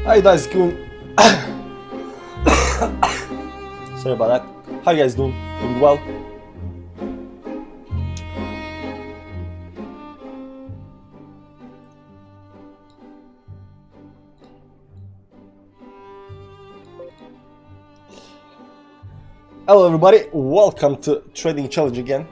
Hi guys, cool. Sorry about that. How you guys doing? Doing well? Hello everybody, welcome to Trading Challenge again.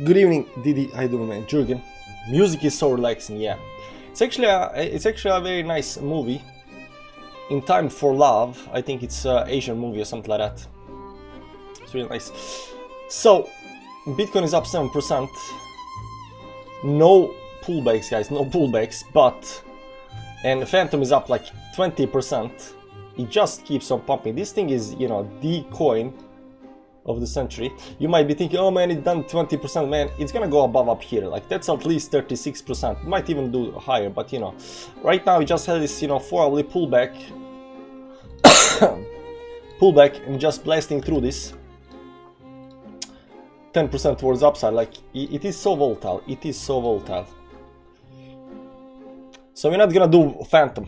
Good evening, Didi. How you doing, man? Jürgen. Music is so relaxing, yeah. It's actually a very nice movie. In Time for Love. I think it's an Asian movie or something like that. It's really nice. So, Bitcoin is up 7%. No pullbacks, guys. No pullbacks. And Phantom is up like 20%. It just keeps on pumping. This thing is, you know, the coin of the century. You might be thinking, oh man, it's done 20%, man, it's gonna go above up here, like that's at least 36%, might even do higher, but you know, right now we just had this, you know, 4-hourly pullback and just blasting through this 10% towards upside. Like it is so volatile, it is so volatile. So we're not gonna do Phantom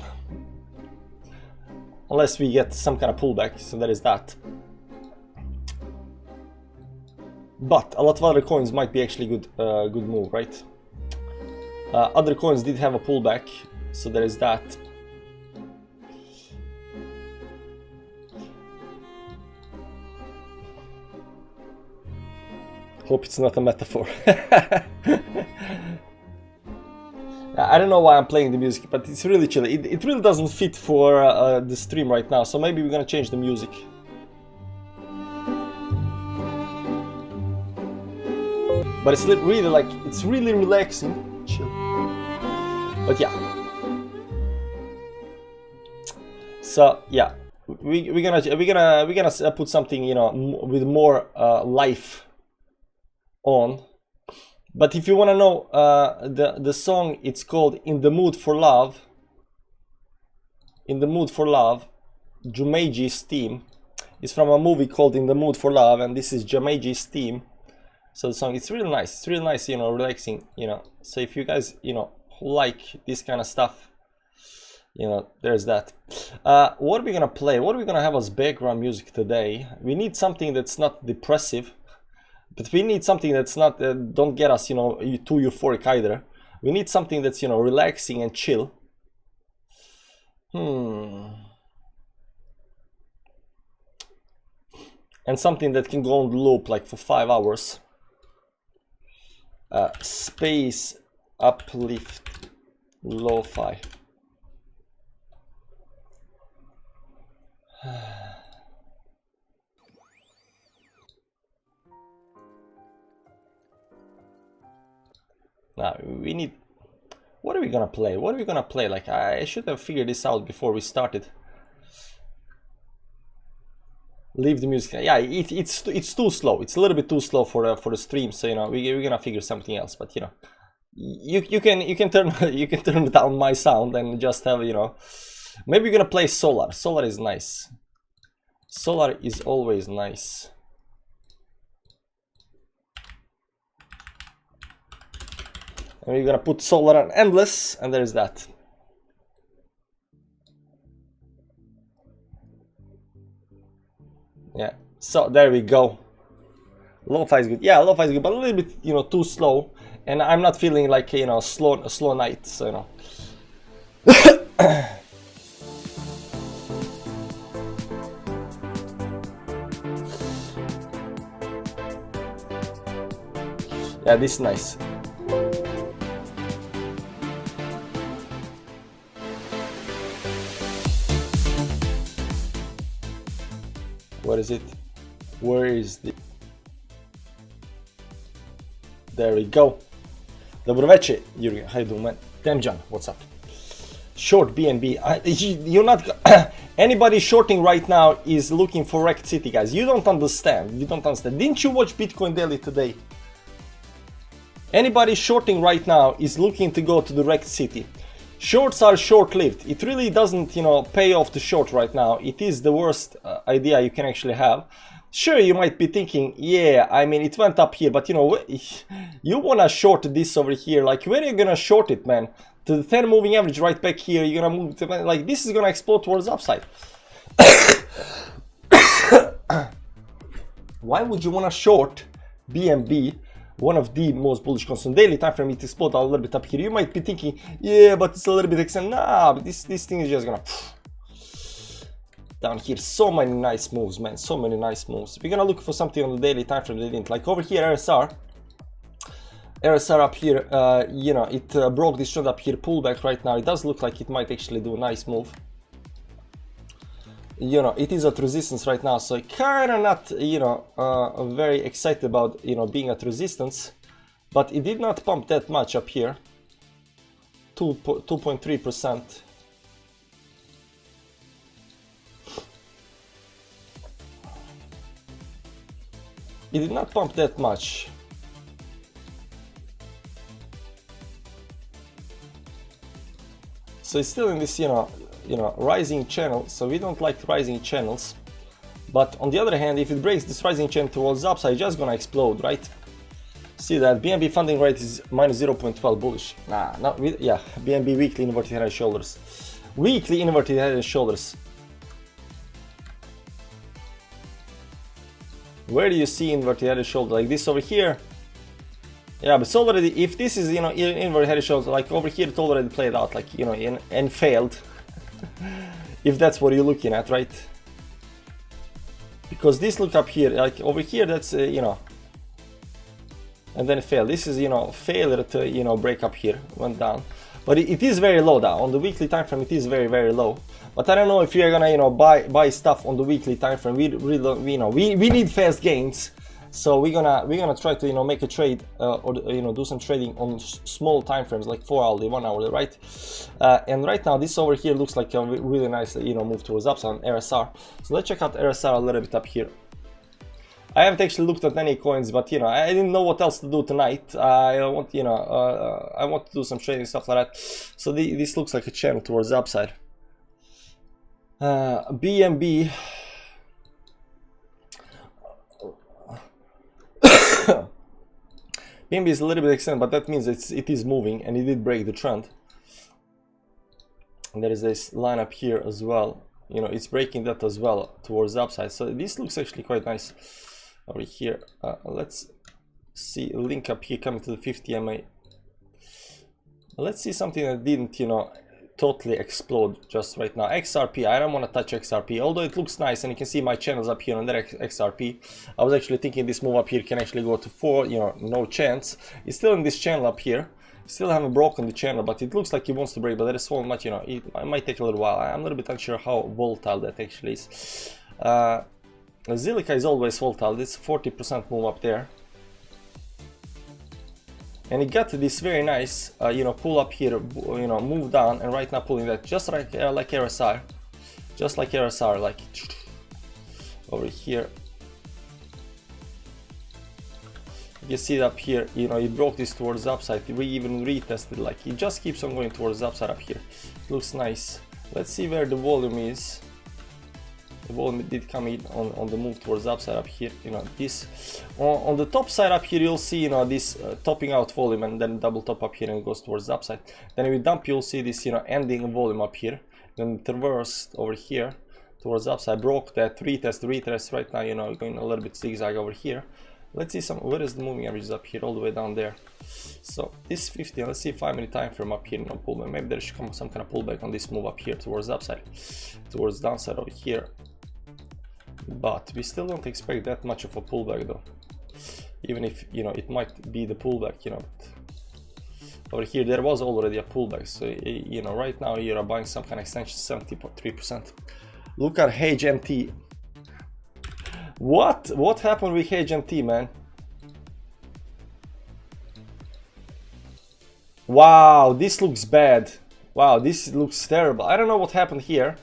unless we get some kind of pullback, so that is that. But a lot of other coins might be actually good move, right? Other coins did have a pullback, so there is that. Hope it's not a metaphor. I don't know why I'm playing the music, but it's really chill. It really doesn't fit for the stream right now, so maybe we're gonna change the music. But it's really like, it's really relaxing, chill. But yeah. So yeah, we're gonna put something, you know, with more life on. But if you wanna know the song, it's called "In the Mood for Love." In the Mood for Love, Jumeji's theme. It's from a movie called "In the Mood for Love," and this is Jumeji's theme. So the song, it's really nice, you know, relaxing, you know. So if you guys, you know, like this kind of stuff, you know, there's that. What are we gonna play? What are we gonna have as background music today? We need something that's not depressive, but we need something that's not, don't get us, you know, too euphoric either. We need something that's, you know, relaxing and chill. And something that can go on the loop like for 5 hours. Space uplift lo-fi. Now we need, what are we gonna play? What are we gonna play? Like I should have figured this out before we started. Leave the music. Yeah, it's too slow. It's a little bit too slow for the stream. So you know we're gonna figure something else. But you know, you can turn down my sound and just have, you know, maybe we're gonna play Solar. Solar is nice. Solar is always nice. And we're gonna put Solar on Endless, and there's that. Yeah, so there we go. Lo-fi is good. Yeah, lo-fi is good, but a little bit, you know, too slow. And I'm not feeling like, you know, a slow night, so you know. Yeah, this is nice. What is it? Where is the... There we go. Dobro večer, Jurgen. How you doing, man? Demjan, what's up? Short BNB. You're not... Anybody shorting right now is looking for wrecked city, guys. You don't understand. You don't understand. Didn't you watch Bitcoin Daily today? Anybody shorting right now is looking to go to the wrecked city. Shorts are short-lived. It really doesn't, you know, pay off to short right now. It is the worst idea you can actually have. Sure, you might be thinking, yeah, I mean, it went up here, but you know, you wanna short this over here. Like, where are you gonna short it, man? To the 10 moving average right back here, you're gonna move to, like, this is gonna explode towards upside. Why would you wanna short BNB? One of the most bullish coins on daily time frame. It exploded a little bit up here. You might be thinking, yeah, but it's a little bit extended. Nah, but this thing is just gonna down here. So many nice moves, man. So many nice moves. We're gonna look for something on the daily time frame. They didn't. Like over here, RSR up here. You know, it broke this trend up here. Pullback right now. It does look like it might actually do a nice move. You know, it is at resistance right now, so kind of not, you know, very excited about, you know, being at resistance, but it did not pump that much up here. 2.3%. It did not pump that much. So it's still in this, you know, rising channel. So we don't like rising channels, but on the other hand, if it breaks this rising channel towards the upside, it's just gonna explode, right? See that BNB funding rate is minus 0.12 bullish. Nah, not yeah. BNB weekly inverted head and shoulders. Weekly inverted head and shoulders. Where do you see inverted head and shoulder? Like this over here? Yeah, but it's already, if this is, you know, inverted head and shoulder, like over here, it already played out, like, you know, and failed. If that's what you're looking at, right? Because this look up here, like over here, that's you know, and then it failed. This is, you know, failure to, you know, break up here, went down, but it is very low now on the weekly time frame. It is very, very low. But I don't know if you're gonna, you know, buy stuff on the weekly time frame. We really, you know, we need fast gains. So we're gonna try to, you know, make a trade or, you know, do some trading on small time frames, like 4 hourly, 1 hourly, right? And right now this over here looks like a really nice, you know, move towards upside on RSR. So let's check out RSR a little bit up here. I haven't actually looked at any coins, but you know, I didn't know what else to do tonight. I want, you know, I want to do some trading stuff like that. So this looks like a channel towards the upside. BNB. BNB is a little bit extended, but that means it is moving, and it did break the trend. And there is this line up here as well. You know, it's breaking that as well towards the upside. So this looks actually quite nice over here. Let's see a link up here coming to the 50 MA. Let's see something that didn't, you know, totally explode just right now. XRP, I don't want to touch XRP, although it looks nice, and you can see my channels up here on that XRP. I was actually thinking this move up here can actually go to 4, you know, no chance. It's still in this channel up here. Still haven't broken the channel, but it looks like it wants to break, but there is so much, you know, it might take a little while. I'm a little bit unsure how volatile that actually is. Zilica is always volatile. This 40% move up there. And it got this very nice, you know, pull up here, you know, move down, and right now pulling that just like RSR, just like RSR, like over here. You see it up here, you know, it broke this towards the upside. We even retested, like it just keeps on going towards the upside up here. It looks nice. Let's see where the volume is. The volume did come in on the move towards the upside up here. You know, this on the top side up here, you'll see, you know, this topping out volume, and then double top up here, and it goes towards the upside. Then if you dump, you'll see this, you know, ending volume up here. Then it reversed over here towards the upside, broke that, retest right now, you know, going a little bit zigzag over here. Let's see where is the moving averages up here, all the way down there. So this 50, let's see 5-minute time frame up here, no pullback. Maybe there should come some kind of pullback on this move up here towards the upside, towards the downside over here. But we still don't expect that much of a pullback though, even if, you know, it might be the pullback, you know. But over here there was already a pullback, so you know, right now you're buying some kind of extension, 70.3%. Look at HMT. What happened with HMT, man? Wow, this looks bad. Wow, this looks terrible. I don't know what happened here,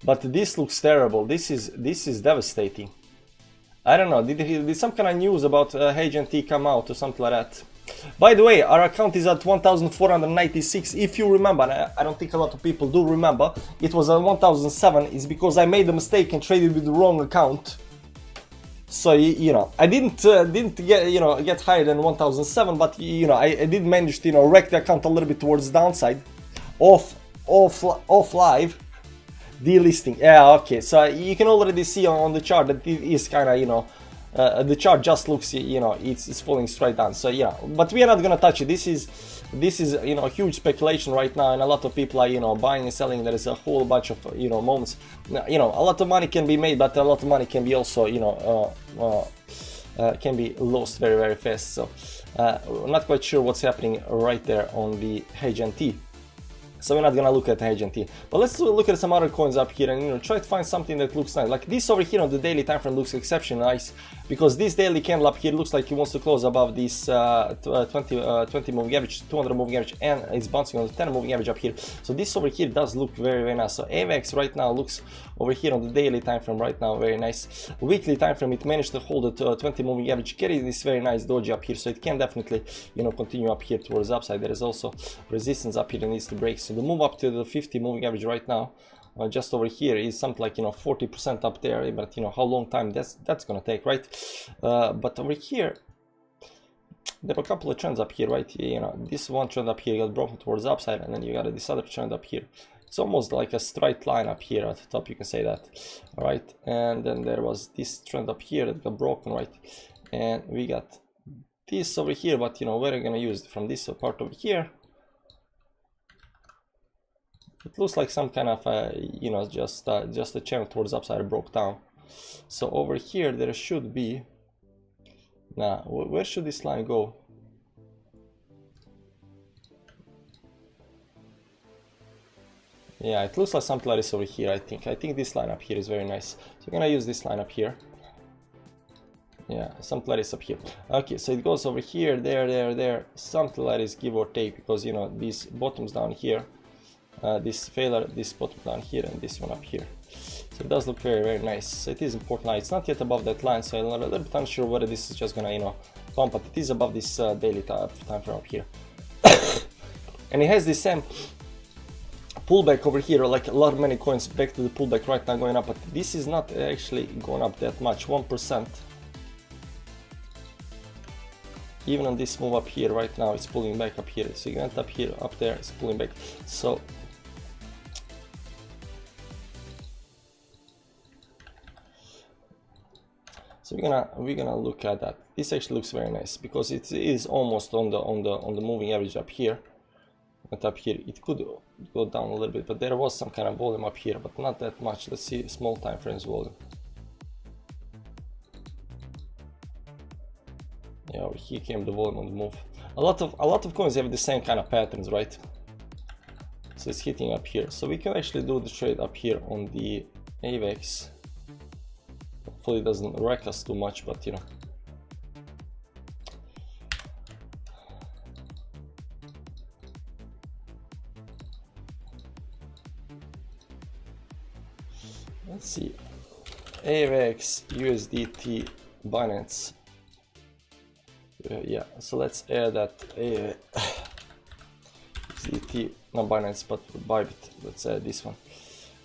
but this looks terrible. This is devastating. I don't know. Did some kind of news about HMT come out or something like that? By the way, our account is at 1496. If you remember, and I don't think a lot of people do remember, it was at 1007. It's because I made a mistake and traded with the wrong account. So you know, I didn't get get higher than 1007, but you know, I did manage to wreck the account a little bit towards the downside, off live. Delisting. Yeah, okay. So you can already see on the chart that it is kind of the chart just looks it's falling straight down. So yeah, but we are not gonna touch it. This is huge speculation right now, and a lot of people are buying and selling. There is a whole bunch of moments. A lot of money can be made, but a lot of money can be also can be lost very, very fast. So not quite sure what's happening right there on the HNT. So we're not gonna look at HNT, but let's look at some other coins up here and try to find something that looks nice. Like this over here on the daily time frame looks exceptionally nice, because this daily candle up here looks like it wants to close above this 20 moving average, 200 moving average, and it's bouncing on the 10 moving average up here. So this over here does look very, very nice. So AVAX right now looks over here on the daily time frame right now very nice. Weekly time frame, it managed to hold the 20 moving average, carry this very nice doji up here, so it can definitely continue up here towards the upside. There is also resistance up here that needs to break. So the move up to the 50 moving average right now, just over here, is something like 40% up there. But how long time that's gonna take, right? But over here, there are a couple of trends up here, right? This one trend up here got broken towards the upside, and then you got this other trend up here. It's almost like a straight line up here at the top, you can say that, all right? And then there was this trend up here that got broken, right? And we got this over here, but we're gonna use it from this part over here. It looks like some kind of just a channel towards the upside broke down. So over here there should be, now where should this line go? Yeah, it looks like something like this over here. I think this line up here is very nice, so we're gonna use this line up here. Yeah, something like this up here. Okay, so it goes over here, there, something like this, give or take, because these bottoms down here, this failure, this bottom down here, and this one up here. So it does look very, very nice. So it is important line. It's not yet above that line, so I'm a little bit unsure whether this is just gonna pump, but it is above this daily time frame up here. And it has this same pullback over here, like a lot of many coins back to the pullback right now going up, but this is not actually going up that much, 1%. Even on this move up here right now, it's pulling back up here. So you went up here, up there, it's pulling back. So we're gonna look at that. This actually looks very nice because it is almost on the moving average up here. But up here it could go down a little bit, but there was some kind of volume up here, but not that much. Let's see small time frames volume. Yeah, over here came the volume on the move. A lot of coins have the same kind of patterns, right? So it's hitting up here. So we can actually do the trade up here on the AVAX. Hopefully it doesn't wreck us too much, but let's see. AVAX USDT Binance. Yeah, so let's add that USDT, not Binance, but Bybit. Let's add this one.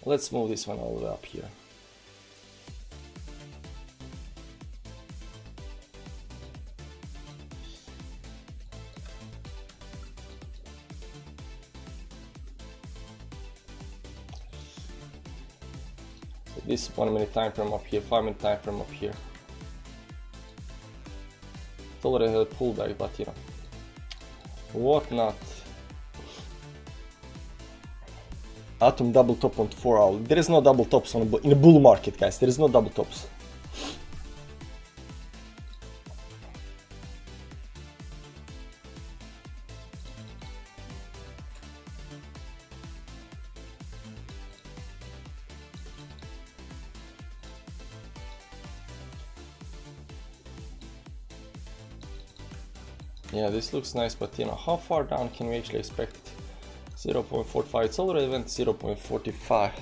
Let's move this one all the way up here. So this 1 minute time frame up here, 5 minute time frame up here. Already had a pullback, but what not. Atom double top on 4 hour. There is no double tops in the bull market, guys. There is no double tops. Yeah, this looks nice, but how far down can we actually expect it? 0.45. It's already went 0.45.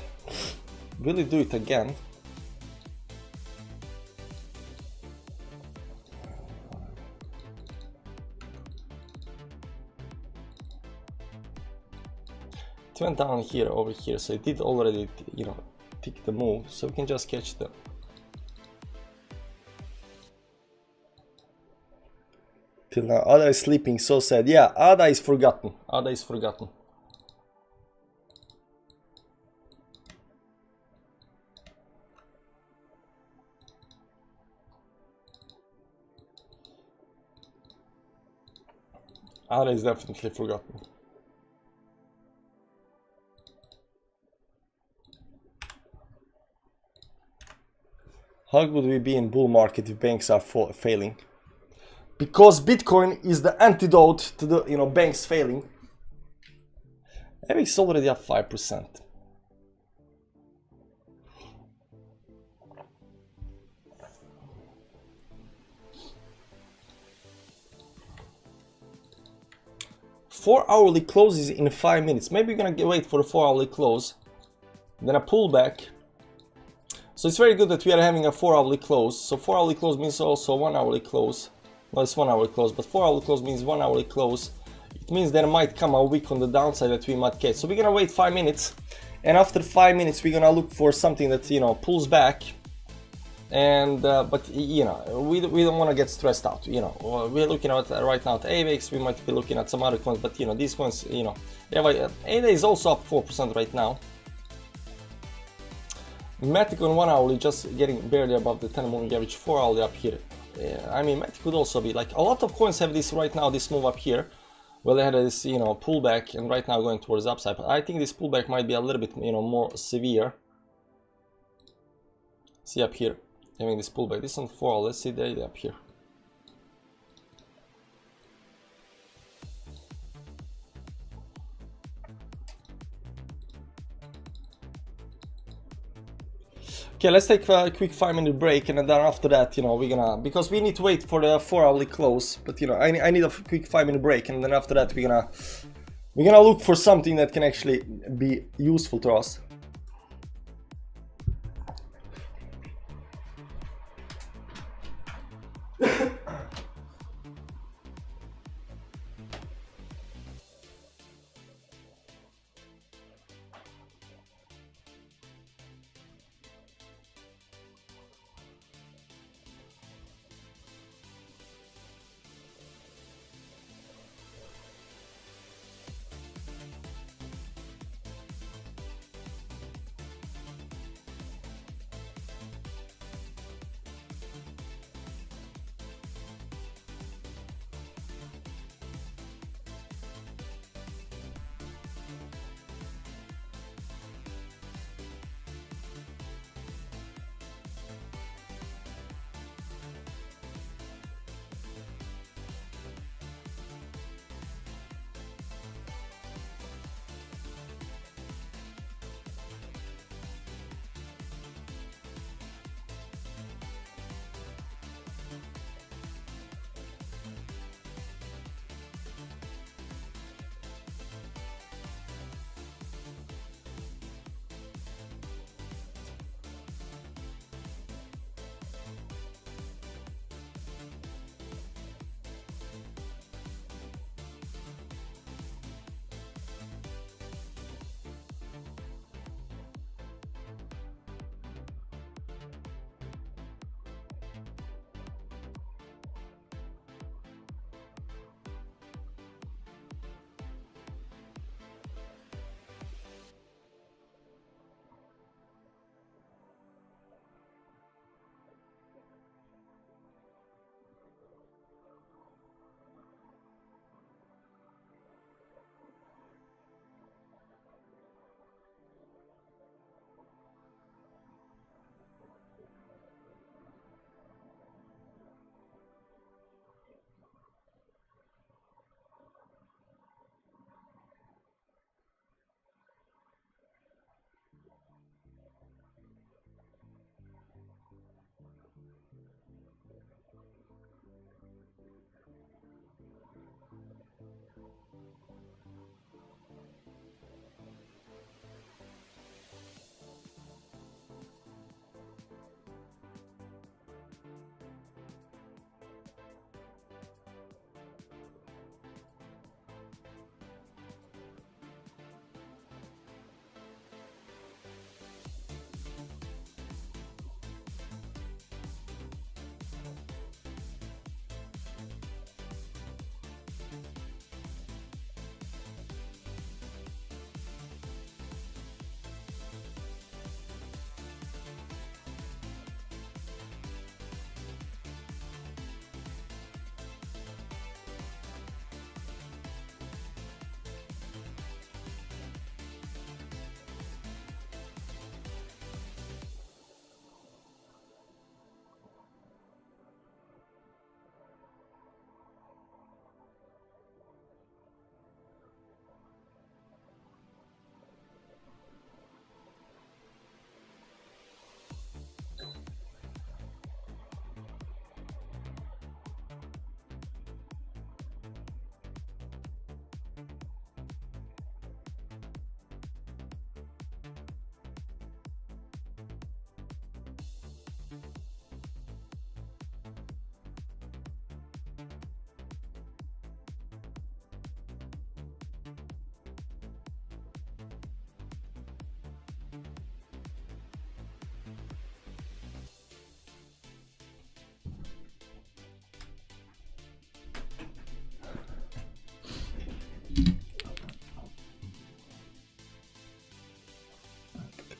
Will it do it again? went down here, over here, so it did already, you know, tick the move, so we can just catch the till now. Ada is sleeping, so sad. Yeah, Ada is forgotten. Ada is forgotten. Ada is definitely forgotten. How would we be in bull market if banks are failing? Because Bitcoin is the antidote to the, you know, banks failing. It's already up 5%. Four-hourly closes in 5 minutes. Maybe we're gonna wait for a 4-hourly close, then a pullback. So it's very good that we are having a 4-hourly close. So 4-hourly close means also 1-hourly close. Well, it's 1-hourly close, but 4-hourly close means 1-hourly close. It means there might come a wick on the downside that we might catch. So we're gonna wait 5 minutes, and after 5 minutes we're gonna look for something that, you know, pulls back. And but you know, we don't want to get stressed out. You know, we're looking at right now at AVAX. We might be looking at some other coins, but you know, these coins, you know, ADA is also up 4% right now. Matic on 1-hourly just getting barely above the 10 moving average. 4-hourly up here. I mean, Matic could also be like, a lot of coins have this right now, this move up here. Well, they had this, you know, pullback, and right now going towards the upside. But I think this pullback might be a little bit, you know, more severe. See up here, having this pullback. This on 4, let's see the idea up here. Okay, let's take a quick 5-minute break, and then after that, you know, we're gonna, because we need to wait for the 4-hourly close, but you know, I need a quick 5-minute break, and then after that we're gonna look for something that can actually be useful to us.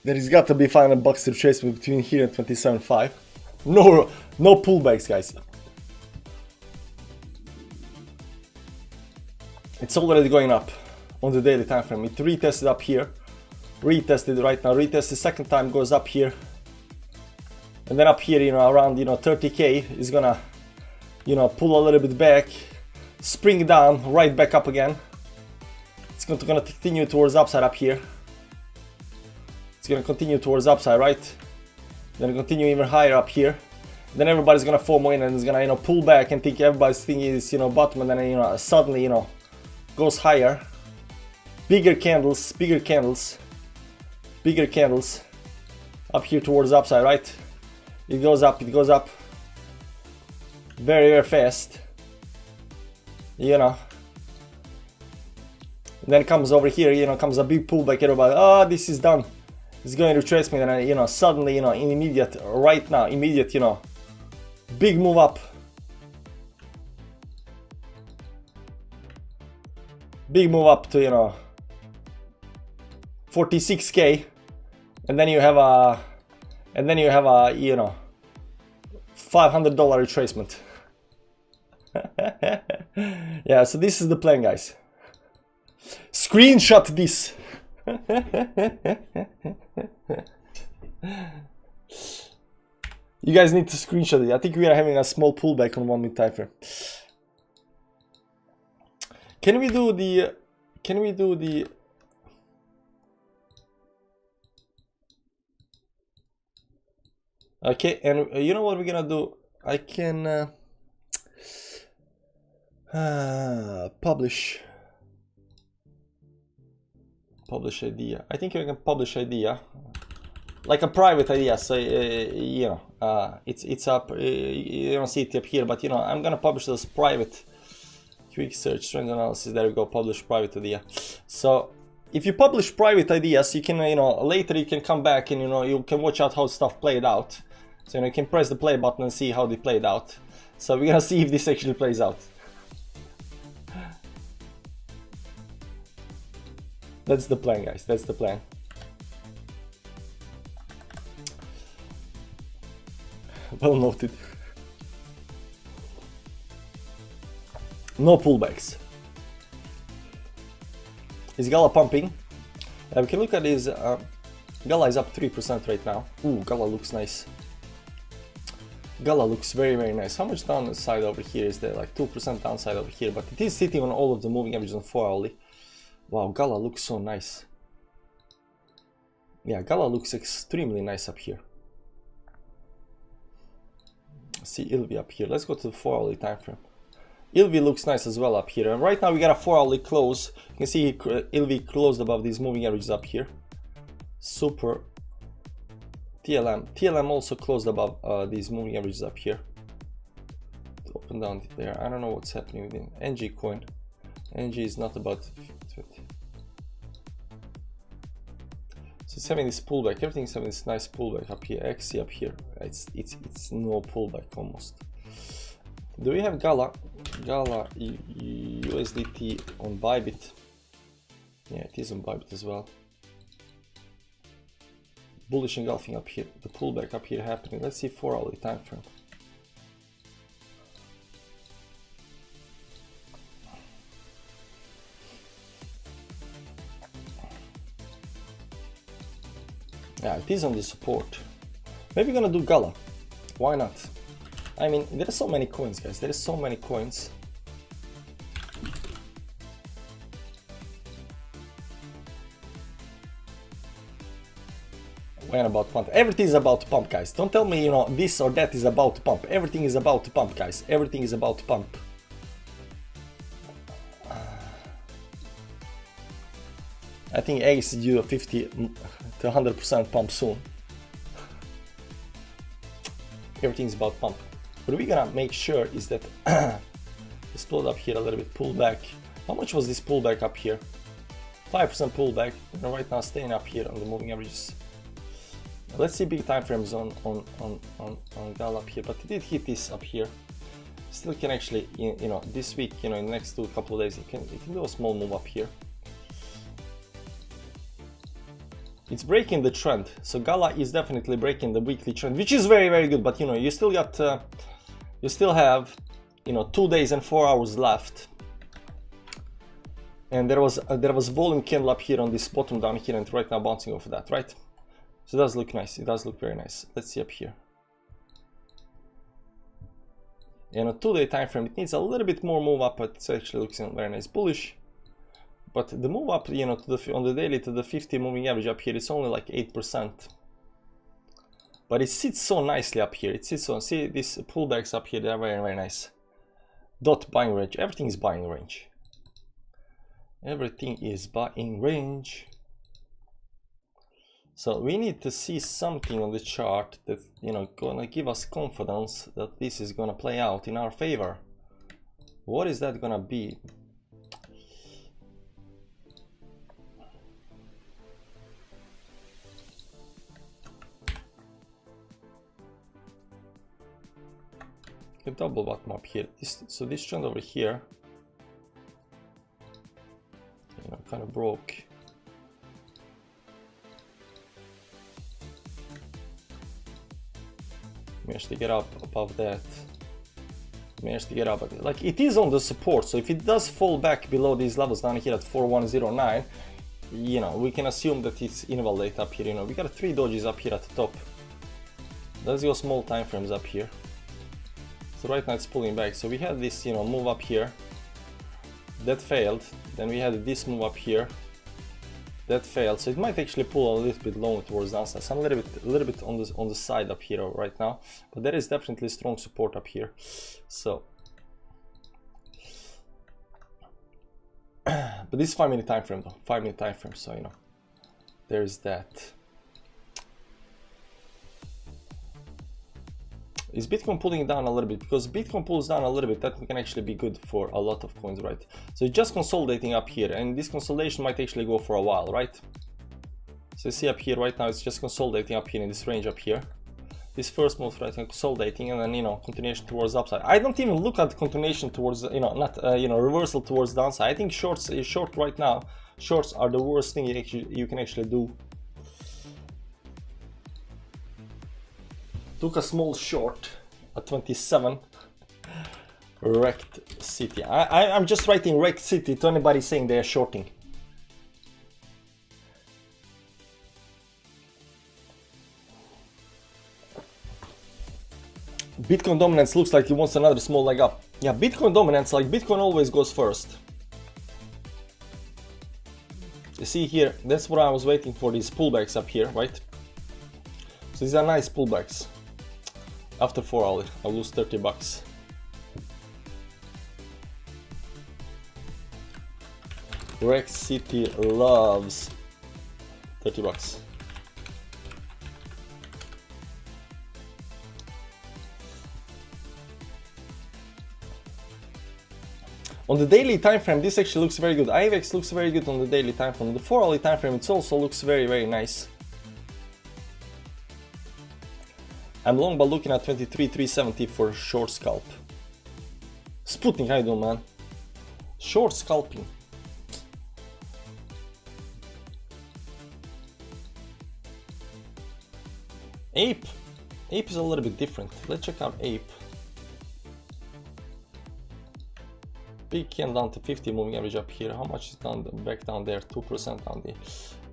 There is got to be $500 retracement between here and 27.5. No pullbacks, guys. It's already going up on the daily time frame. It retested up here, retested right now, retested second time, goes up here, and then up here, you know, around, you know, 30k is gonna, you know, pull a little bit back, spring down, right back up again. It's gonna continue towards upside up here. It's gonna continue towards upside, right? Then continue even higher up here. Then everybody's gonna FOMO in and it's gonna, you know, pull back and think everybody's thinking is, you know, bottom, and then, you know, suddenly, you know, goes higher. Bigger candles, bigger candles, bigger candles. Up here towards upside, right? It goes up very, very fast. You know. And then it comes over here, you know, comes a big pullback. Everybody, oh, this is done. It's going to retrace me, and you know, suddenly, you know, in immediate, right now, immediate, you know, big move up. Big move up to, you know, 46k, and then you have a, you know, $500 retracement. Yeah, so this is the plan, guys. Screenshot this. You guys need to screenshot it. I think we are having a small pullback on 1 minute time frame. Can we do the okay, and you know what we're gonna do? I can publish idea. I think you can publish idea, like a private idea. So you know, it's up. You don't see it up here, but you know, I'm gonna publish this private. Quick search, trend analysis. There we go. Publish private idea. So if you publish private ideas, you can, you know, later you can come back and, you know, you can watch out how stuff played out. So, you know, you can press the play button and see how they played out. So we're gonna see if this actually plays out. That's the plan, guys. That's the plan. Well noted. No pullbacks. Is Gala pumping? We can look at his. Gala is up 3% right now. Ooh, Gala looks nice. Gala looks very, very nice. How much downside over here is there? Like 2% downside over here, but it is sitting on all of the moving averages on 4 hourly. Wow, Gala looks so nice. Yeah, Gala looks extremely nice up here. See ILV up here. Let's go to the 4 hourly time frame. ILV looks nice as well up here, and right now we got a 4 hourly close. You can see ILV closed above these moving averages up here. Super. TLM also closed above these moving averages up here. Open down there. I don't know what's happening within NG coin. NG is not about 20. So it's having this pullback. Everything's having this nice pullback up here. XC up here. It's no pullback almost. Do we have Gala USDT on Bybit? Yeah, it is on Bybit as well. Bullish engulfing up here. The pullback up here happening. Let's see 4 hourly time frame. Yeah, it is on the support. Maybe we're gonna do Gala. Why not? I mean, there are so many coins, guys. There is so many coins. When about pump? Everything is about to pump, guys. Don't tell me, you know, this or that is about to pump. Everything is about to pump, guys. Everything is about to pump. I think eggs is due a 50 to 100% pump soon. Everything is about pump. What we're gonna make sure is that explode up here a little bit, pull back. How much was this pullback up here? 5% pullback. And right now staying up here on the moving averages. Let's see big time frames on Gala up here, but it did hit this up here. Still can actually, you know, this week, you know, in the next couple of days, it can do a small move up here. It's breaking the trend. So Gala is definitely breaking the weekly trend, which is very, very good. But you know, you still got, you still have, you know, 2 days and 4 hours left. And there was volume candle up here on this bottom down here, and right now bouncing off of that, right? So it does look nice. It does look very nice. Let's see up here. And a 2-day time frame, it needs a little bit more move up, but it actually looks very nice bullish. But the move up, you know, to the on the daily to the 50 moving average up here, it's only like 8%. But it sits so nicely up here. It sits on, see these pullbacks up here, they're very, very nice. Dot buying range. Everything is buying range. Everything is buying range. So we need to see something on the chart that, you know, gonna give us confidence that this is gonna play out in our favor. What is that gonna be? A double bottom up here. So this trend over here, you know, kind of broke. Managed to get up above that. Managed to get up, like it is on the support. So if it does fall back below these levels down here at 4109, you know, we can assume that it's invalid up here. You know, we got 3 dojis up here at the top. Let's go small time frames up here. So right now it's pulling back. So we had this, you know, move up here that failed. Then we had this move up here that failed. So it might actually pull a little bit lower towards downside. So I'm a little bit on the side up here right now, but there is definitely strong support up here. So, but this is 5-minute time frame though. 5-minute time frame. So you know, there's that. Is Bitcoin pulling down a little bit? Because Bitcoin pulls down a little bit, that can actually be good for a lot of coins, right? So it's just consolidating up here, and this consolidation might actually go for a while, right? So you see up here right now, it's just consolidating up here in this range up here. This first move right now, consolidating, and then, you know, continuation towards upside. I don't even look at continuation towards, you know, not you know, reversal towards downside. I think short right now, shorts are the worst thing you can actually do. Took a small short at 27. Wrecked city. I'm just writing wrecked city to anybody saying they are shorting. Bitcoin dominance looks like it wants another small leg up. Yeah, Bitcoin dominance, like Bitcoin always goes first. You see here, that's what I was waiting for, these pullbacks up here, right? So these are nice pullbacks. After 4 hours, I'll lose 30 bucks. Wreck City loves 30 bucks. On the daily time frame, this actually looks very good. IVX looks very good on the daily time frame. The 4-hourly time frame, it also looks very, very nice. I'm long, but looking at 23,370 for short scalp. Sputnik, how you doing, man? Short scalping. Ape. Ape is a little bit different. Let's check out Ape. Big candle down to 50 moving average up here. How much is down back down there? 2% on the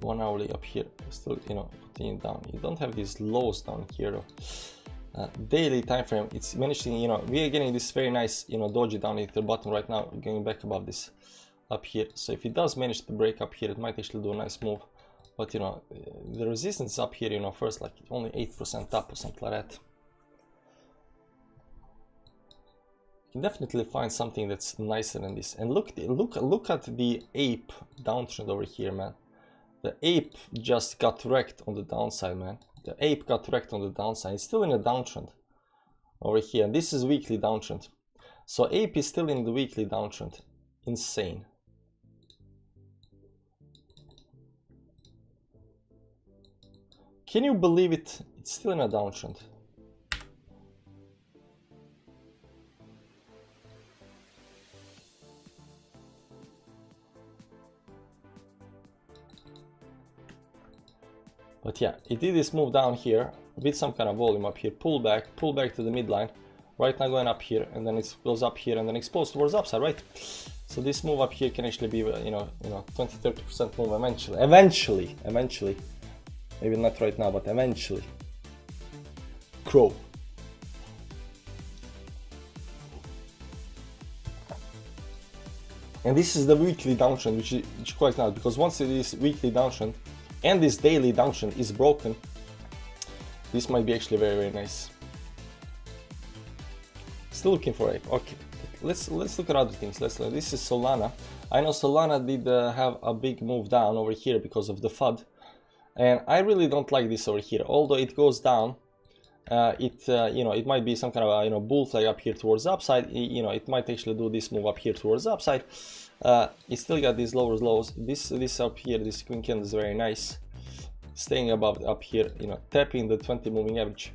1 hourly up here. Still, you know, continuing down. You don't have these lows down here though. Daily time frame, it's managing, you know, we are getting this very nice, you know, doji down at the bottom right now, going back above this up here. So if it does manage to break up here, it might actually do a nice move. But you know, the resistance up here, you know, first like only 8% up or something like that. You can definitely find something that's nicer than this. And look at the Ape downtrend over here, man. The Ape just got wrecked on the downside, man. The Ape got wrecked on the downside. It's still in a downtrend over here. And this is weekly downtrend. So Ape is still in the weekly downtrend. Insane. Can you believe it? It's still in a downtrend. But yeah, it did this move down here with some kind of volume up here, pull back to the midline, right now going up here, and then it goes up here and then explodes towards upside, right? So this move up here can actually be, you know, 20-30% move eventually, maybe not right now, but eventually. Crow. And this is the weekly downtrend, which is quite nice, because once this weekly downtrend and this daily downtrend is broken, this might be actually very, very nice. Still looking for ape. Okay, let's look at other things. This is Solana. I know Solana did have a big move down over here because of the FUD, and I really don't like this over here. Although it goes down, you know, it might be some kind of a, bull flag up here towards the upside. You know, it might actually do this move up here towards the upside. It still got these lows. This up here, this queen candle is very nice, staying above up here, you know, tapping the 20 moving average.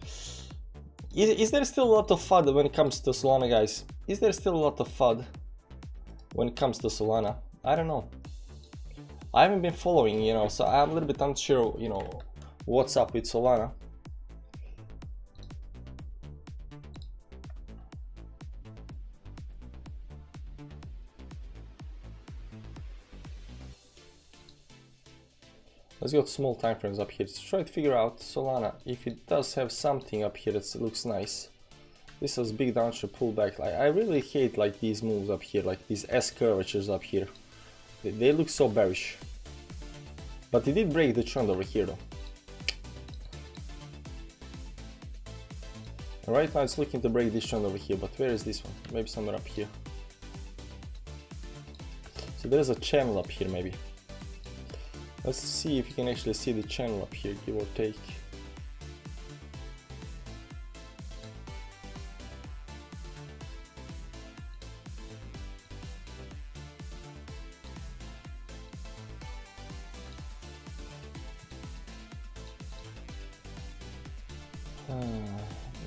Is there still a lot of FUD when it comes to Solana, guys? Is there still a lot of FUD when it comes to Solana? I don't know. I haven't been following, you know, so I'm a little bit unsure, you know, what's up with Solana. Let's go to small time frames up here to try to figure out Solana if it does have something up here that looks nice. This is big downtrend pullback. I really hate like these moves up here, like these S curvatures up here. They look so bearish. But it did break the trend over here though. And right now it's looking to break this trend over here, but where is this one? Maybe somewhere up here. So there's a channel up here maybe. Let's see if you can actually see the channel up here, give or take.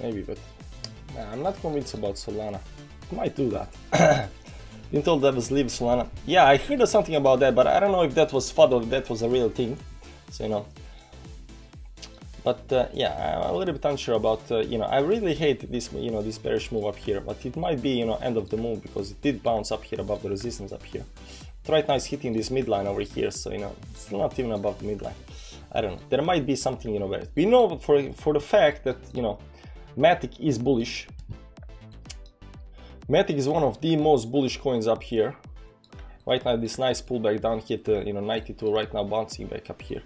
Maybe, but I'm not convinced about Solana. I might do that. Been told that was leave Solana. Yeah, I heard something about that, but I don't know if that was FUD or if that was a real thing. So, you know. But yeah, I'm a little bit unsure about, you know, I really hate this, you know, this bearish move up here. But it might be, you know, end of the move because it did bounce up here above the resistance up here. But right now it's hitting this midline over here, so, you know, still not even above the midline. I don't know. There might be something, you know, where we know for the fact that, you know, Matic is bullish. Matic is one of the most bullish coins up here. Right now this nice pullback down here to, you know, 92, right now bouncing back up here.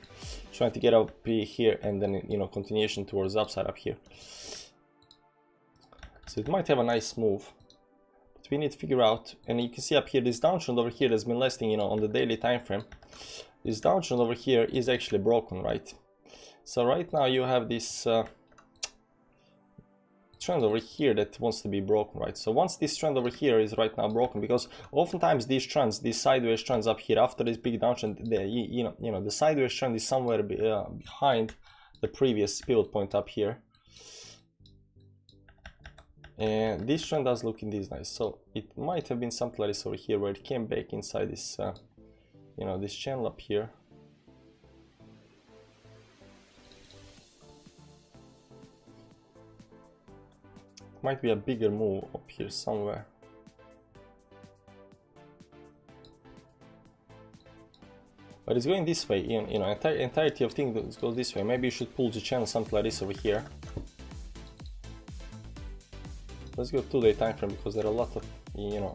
Trying to get up here and then, you know, continuation towards upside up here. So it might have a nice move. But we need to figure out, and you can see up here this downtrend over here has been lasting, you know, on the daily time frame. This downtrend over here is actually broken, right? So right now you have this trend over here that wants to be broken, right? So once this trend over here is right now broken, because oftentimes these trends, these sideways trends up here after this big downtrend, you know, the sideways trend is somewhere behind the previous pivot point up here, and this trend does look indeed nice. So it might have been something like this over here where it came back inside this, you know, this channel up here. Might be a bigger move up here somewhere. But it's going this way, you know, entirety of things goes this way. Maybe you should pull the channel something like this over here. Let's go 2-day time frame because there are a lot of, you know,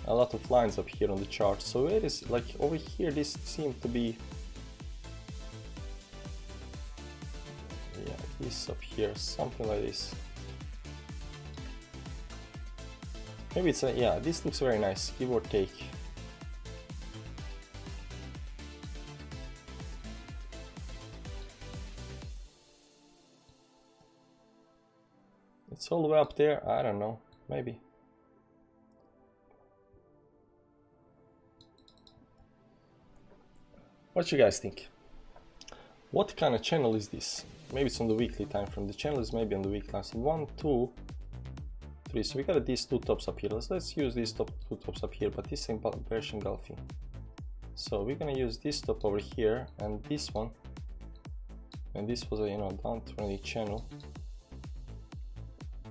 a lot of lines up here on the chart. So it is like over here, this seems to be, yeah, this up here, something like this. Maybe it's a, yeah, this looks very nice, give or take. It's all the way up there, I don't know, maybe. What you guys think? What kind of channel is this? Maybe it's on the weekly time frame. The channel is maybe on the weekly time. So 1, 2, 3. So we got these two tops up here. Let's use these two tops up here, but this is bearish engulfing. So we're gonna use this top over here and this one, and this was a down trendy channel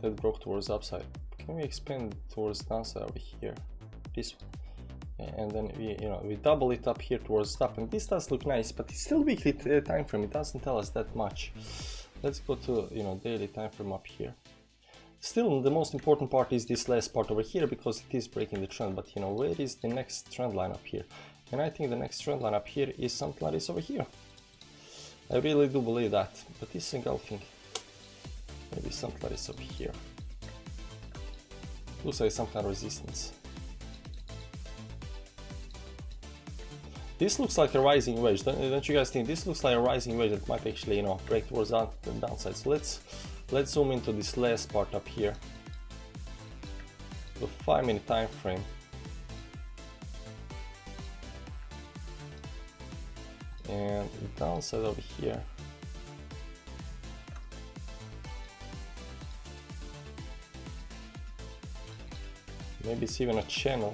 that broke towards upside. Can we expand towards downside over here? This one, and then we double it up here towards top, and this does look nice, but it's still weekly time frame. It doesn't tell us that much. Let's go to daily time frame up here. Still, the most important part is this last part over here because it is breaking the trend. But where is the next trend line up here? And I think the next trend line up here is something like this over here. I really do believe that. But this engulfing, maybe something like this over here. Looks like some kind of resistance. This looks like a rising wedge. Don't you guys think this looks like a rising wedge that might actually break towards the downside? So let's zoom into this last part up here. The 5-minute time frame. And the downside over here. Maybe it's even a channel.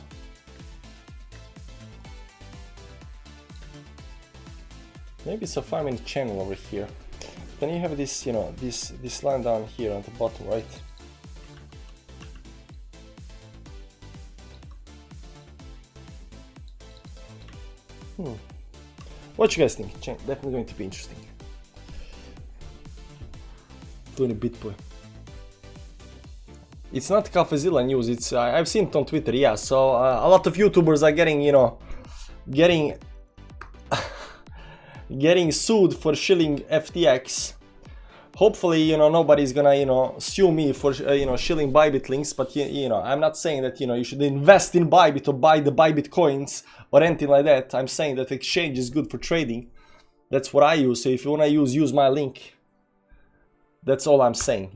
Maybe it's a 5-minute channel over here. Then you have this, this line down here on the bottom, right? What you guys think? Definitely going to be interesting. Doing a Bitboy. It's not CafeZilla news. It's I've seen it on Twitter. Yeah, so a lot of YouTubers are getting sued for shilling FTX. Hopefully, nobody's gonna, sue me for, shilling Bybit links. But I'm not saying that, you should invest in Bybit or buy the Bybit coins or anything like that. I'm saying that exchange is good for trading. That's what I use. So if you wanna use my link. That's all I'm saying.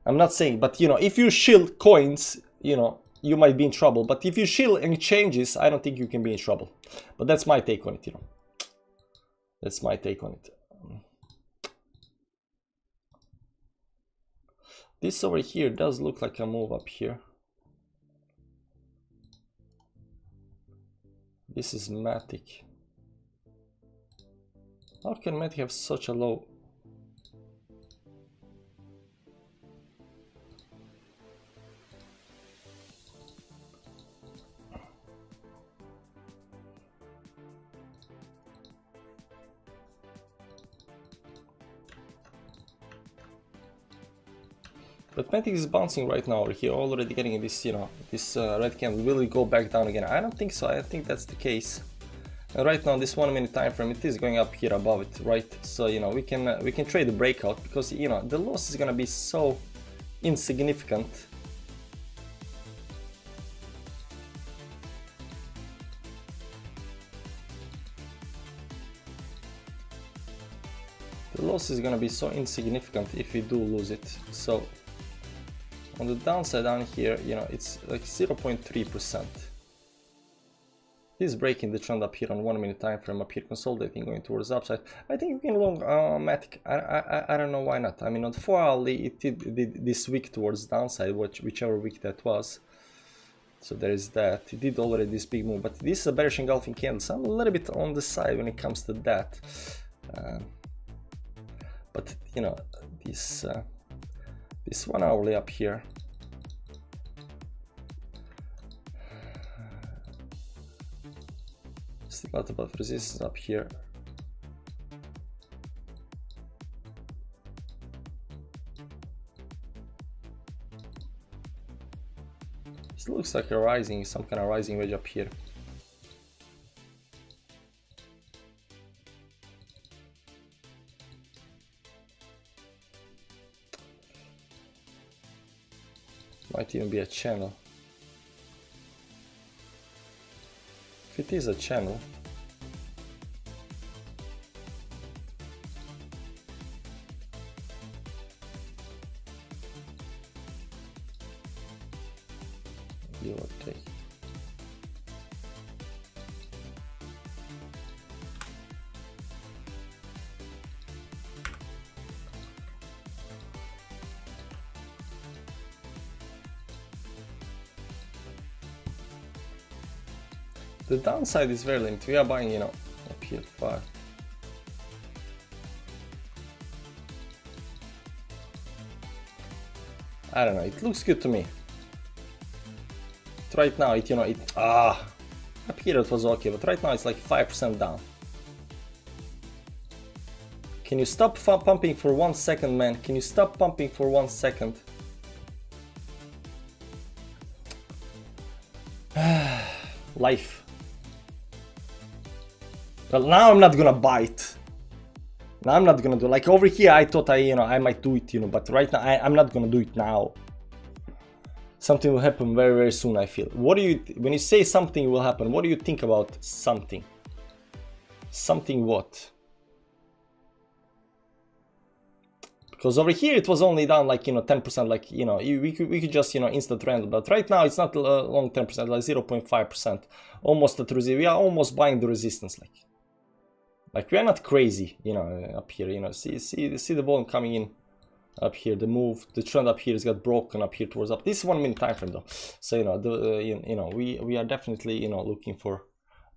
I'm not saying, but if you shill coins, you might be in trouble. But if you shill exchanges, I don't think you can be in trouble. But that's my take on it. That's my take on it. This over here does look like a move up here. This is Matic. How can Matic have such a low? But Matic is bouncing right now over here, already getting this, this red candle. Will it go back down again? I don't think so. I think that's the case. And right now, this 1-minute time frame, it is going up here above it, right? So we can trade the breakout because the loss is gonna be so insignificant. The loss is gonna be so insignificant if we do lose it. So on the downside down here, it's like 0.3%. This is breaking the trend up here on 1-minute time frame up here, consolidating, going towards the upside. I think we can long Matic. I don't know why not. I mean, on 4-hourly, it did this week towards downside, whichever week that was. So there is that. It did already this big move, but this is a bearish engulfing candle, so I'm a little bit on the side when it comes to that. But this 1-hourly up here, still a lot of resistance up here. This looks like a rising, some kind of rising wedge up here. Might even be a channel. If it is a channel, give or take. The downside is very limited. We are buying, you know, up here 5. I don't know, it looks good to me. Right now, it, you know, up here it was okay, but right now it's like 5% down. Can you stop pumping for 1 second, man? Can you stop pumping for 1 second? Life. Well, now I'm not gonna buy it. Now I'm not gonna do, like over here I thought I might do it, you know, but right now I'm not gonna do it now. Something will happen very, very soon, I feel. What do you, when you say something will happen, what do you think about something? Something what? Because over here it was only down like, you know, 10%, like, you know, we could just, you know, instant trend, but right now it's not long 10%, like 0.5%, almost at resistance. We are almost buying the resistance, like we are not crazy, you know, up here, you know, see the volume coming in up here, the move, the trend up here has got broken up here towards up. This is 1 minute time frame though, so you know, you know, we are definitely, you know, looking for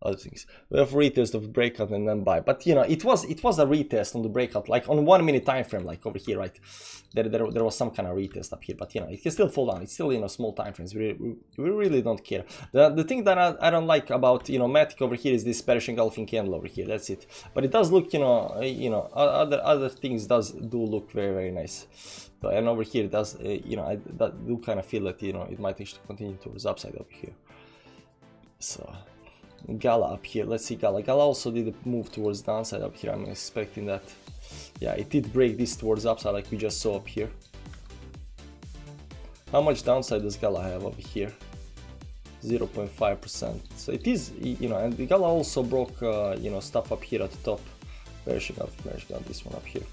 other things. We have retest of breakout and then buy, but you know, it was a retest on the breakout, like on 1 minute time frame, like over here, right? There was some kind of retest up here, but you know, it can still fall down. It's still, you know, small time frames. We really don't care. The thing that I don't like about, you know, Matic over here is this bearish engulfing candle over here. That's it. But it does look, you know, other things do look very, very nice. But, and over here it does, you know, I do kind of feel that, you know, it might actually continue towards upside over here. So Gala up here, let's see Gala. Gala also did a move towards downside up here. I'm expecting that. Yeah, it did break this towards upside like we just saw up here. How much downside does Gala have over here? 0.5%. So it is, you know, and the Gala also broke, you know, stuff up here at the top. Bearish gun, this one up here.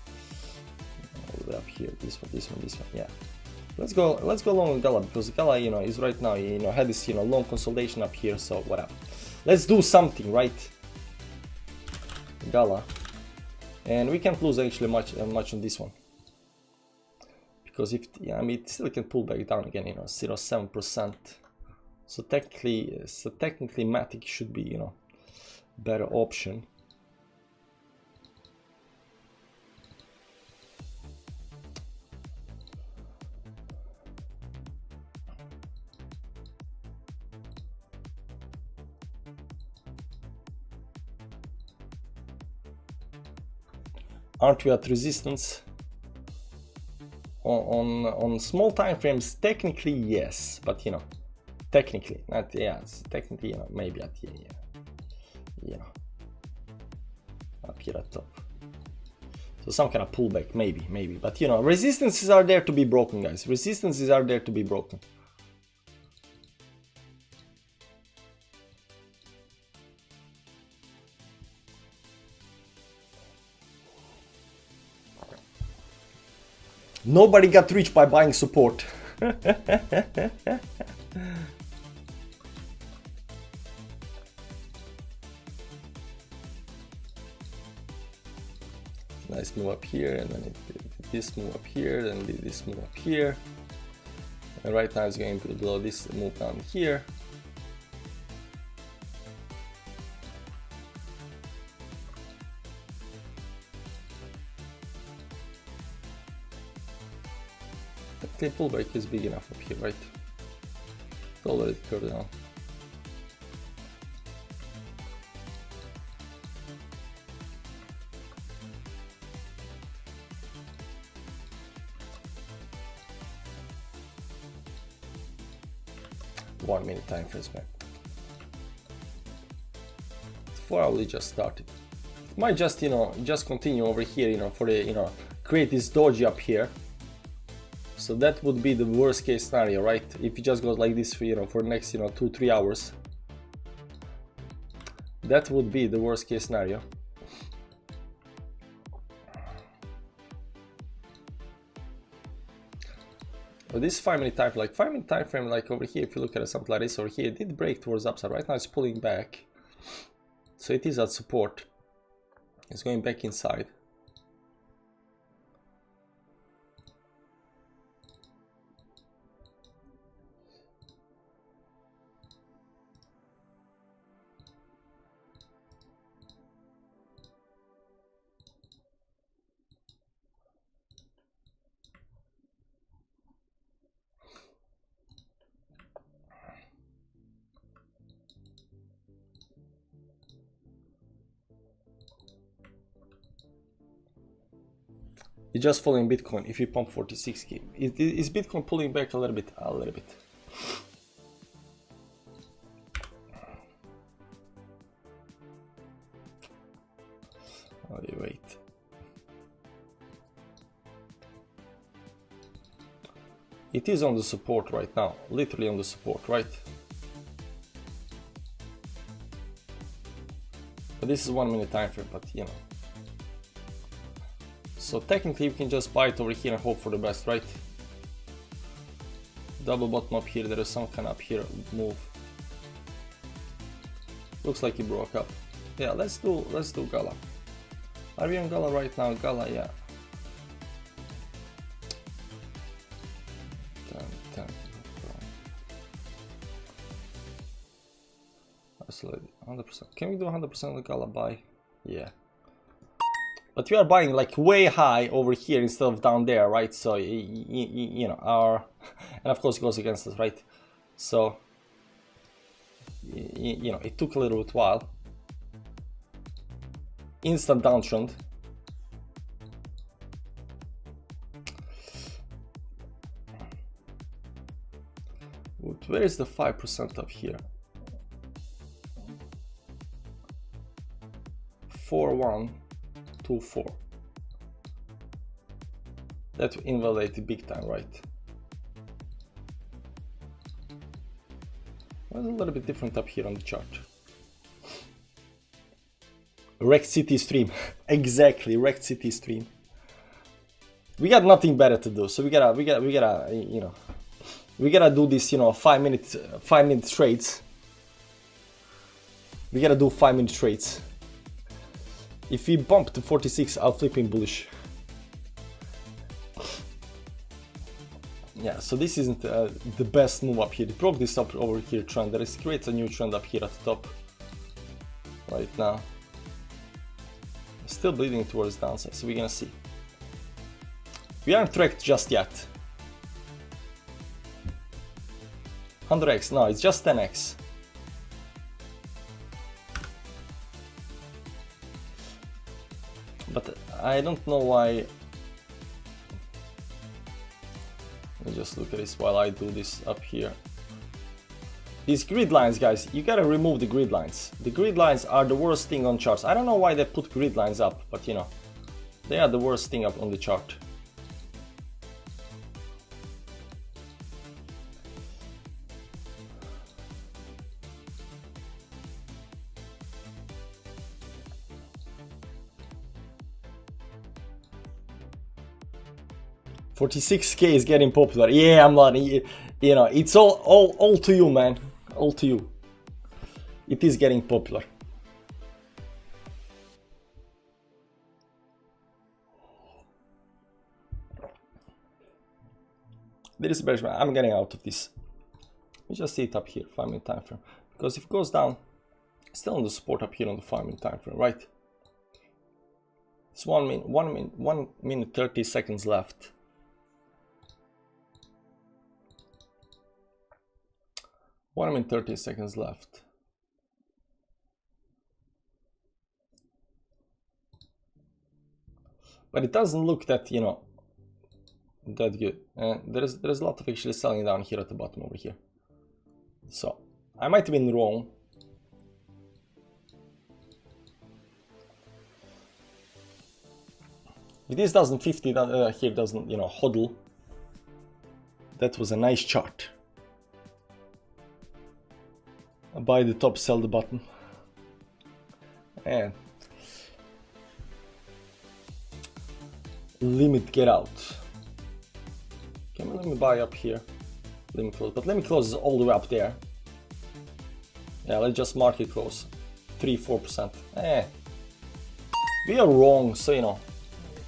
All the way up here, this one, yeah. Let's go long with Gala, because Gala, you know, is right now, you know, had this, you know, long consolidation up here, so whatever. Let's do something, right? Gala. And we can't lose actually much on this one. Because if, yeah, I mean, it still can pull back down again, you know, 0.7%. So technically Matic should be, you know, better option. Aren't we at resistance? On small time frames, technically yes, but you know, technically not, yeah, technically, you know, maybe at here, yeah, you know, up here at top. So some kind of pullback, maybe, but you know, resistances are there to be broken, guys. Resistances are there to be broken. Nobody got rich by buying support. Nice move up here, and then it did this move up here, then did this move up here. And right now it's going below this move down here. The pullback is big enough up here, right? So let it curve down. One minute time frames back. 4 hours just started. It might just, you know, just continue over here, you know, for the, you know, create this doji up here. So that would be the worst case scenario, right? If it just goes like this for, you know, for the next, you know, 2-3 hours. That would be the worst case scenario. But this 5 minute time frame, like 5 minute time frame, like over here, if you look at something like this over here, it did break towards upside. Right now it's pulling back. So it is at support. It's going back inside. It's just following Bitcoin. If you pump 46k, is Bitcoin pulling back a little bit? A little bit. Oh, wait. It is on the support right now, literally on the support, right? But this is 1 minute time frame, but you know. So technically you can just buy it over here and hope for the best, right? Double bottom up here, there is some kind of up here move. Looks like it broke up. Yeah, let's do Gala. Are we on Gala right now? Gala, yeah. 10. Absolutely, 100%. Can we do 100% of the Gala buy? Yeah. But we are buying like way high over here instead of down there, right? So, you know, our... And of course it goes against us, right? So, you know, it took a little bit while. Instant downtrend. Where is the 5% up here? 4124. That invalidated big time, right? Well, it's a little bit different up here on the chart. Wrecked City stream. Exactly, Wrecked City stream. We got nothing better to do, so we gotta, you know, we gotta do this, you know, 5 minute trades. We gotta do 5 minute trades. If we bump to 46, I'll flip in bullish. Yeah, so this isn't the best move up here. It broke this up over here trend. There is creates a new trend up here at the top. Right now. Still bleeding towards downside, so we're gonna see. We aren't wrecked just yet. 100x, no, it's just 10x. But I don't know why. Let me just look at this while I do this up here. These grid lines, guys, you gotta remove the grid lines. The grid lines are the worst thing on charts. I don't know why they put grid lines up, but you know, they are the worst thing up on the chart. $46K is getting popular. Yeah, I'm not. You know, it's all to you, man. All to you. It is getting popular. There is a bearish. I'm getting out of this. We just see it up here, 5 minute time frame. Because if it goes down, it's still on the support up here on the 5 minute time frame, right? It's 1 minute 30 seconds left. 1 minute 30 seconds left. But it doesn't look that, you know, that good. There's a lot of actually selling down here at the bottom over here. So I might have been wrong. If this doesn't 50 here doesn't, you know, hodl. That was a nice chart. Buy the top, sell the bottom. And limit get out. Okay, let me buy up here. Limit close, but limit close is all the way up there. Yeah, let's just market close. 3-4%. We are wrong, so you know.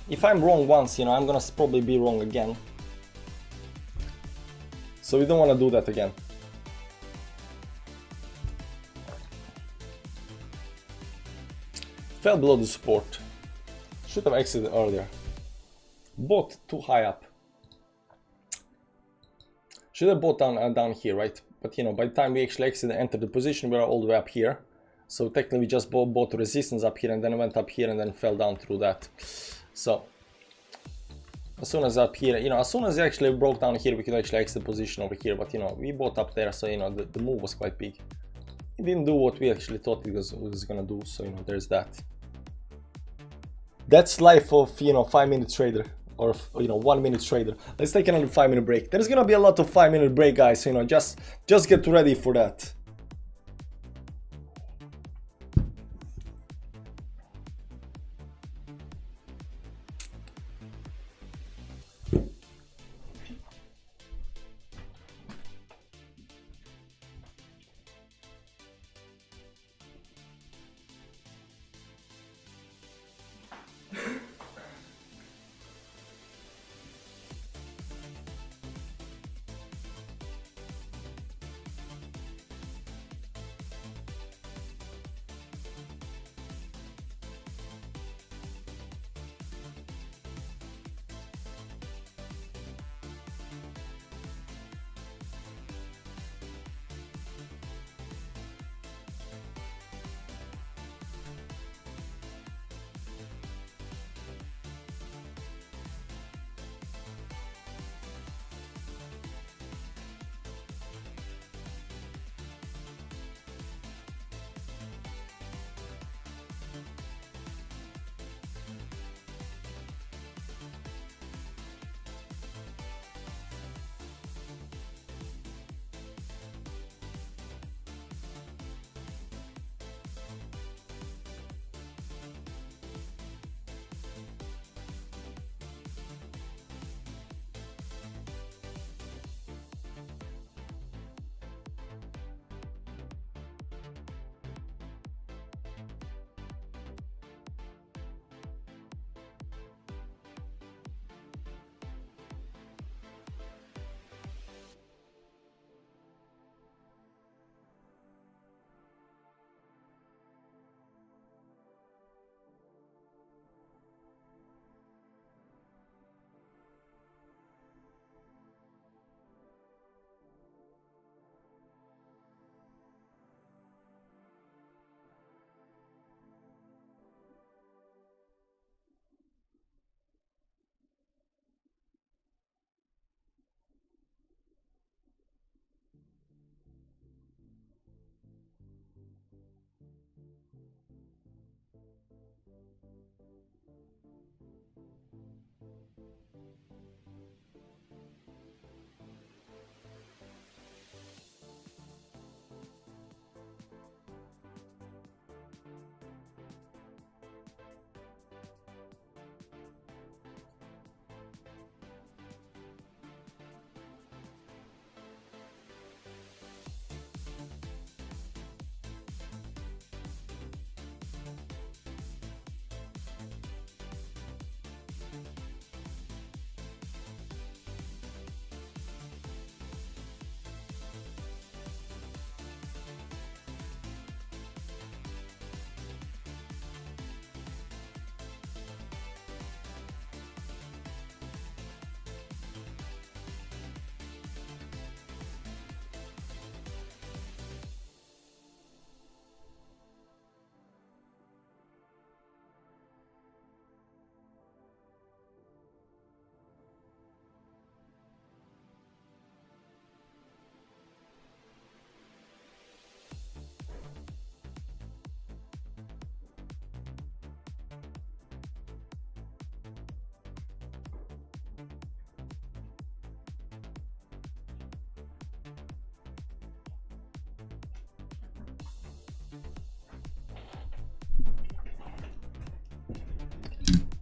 If I'm wrong once, you know, I'm gonna probably be wrong again. So we don't want to do that again. Fell below the support. Should have exited earlier. Bought too high up. Should have bought down here, right? But you know, by the time we actually exited and entered the position, we are all the way up here. So technically we just bought resistance up here and then went up here and then fell down through that. So As soon as up here, you know, as soon as it actually broke down here, we could actually exit position over here. But you know, we bought up there, so you know, the move was quite big. It didn't do what we actually thought it was gonna do. So you know, there's that. That's life of, you know, 5-minute trader, or you know, 1-minute trader. Let's take another 5-minute break. There's gonna be a lot of 5-minute break, guys. So, you know, just get ready for that.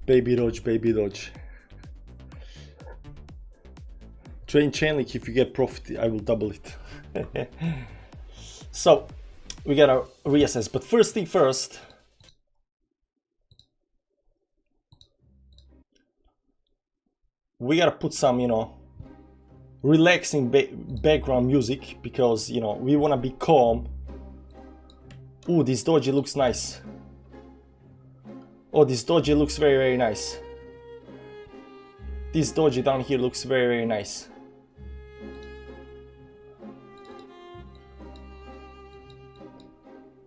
Baby dodge, baby dodge. Train Chainlink, if you get profit, I will double it. So, we gotta reassess. But first thing first, we gotta put some, you know, relaxing background music, because, you know, we wanna be calm. Ooh, this doji looks nice. Oh, this doji looks very, very nice. This doji down here looks very, very nice.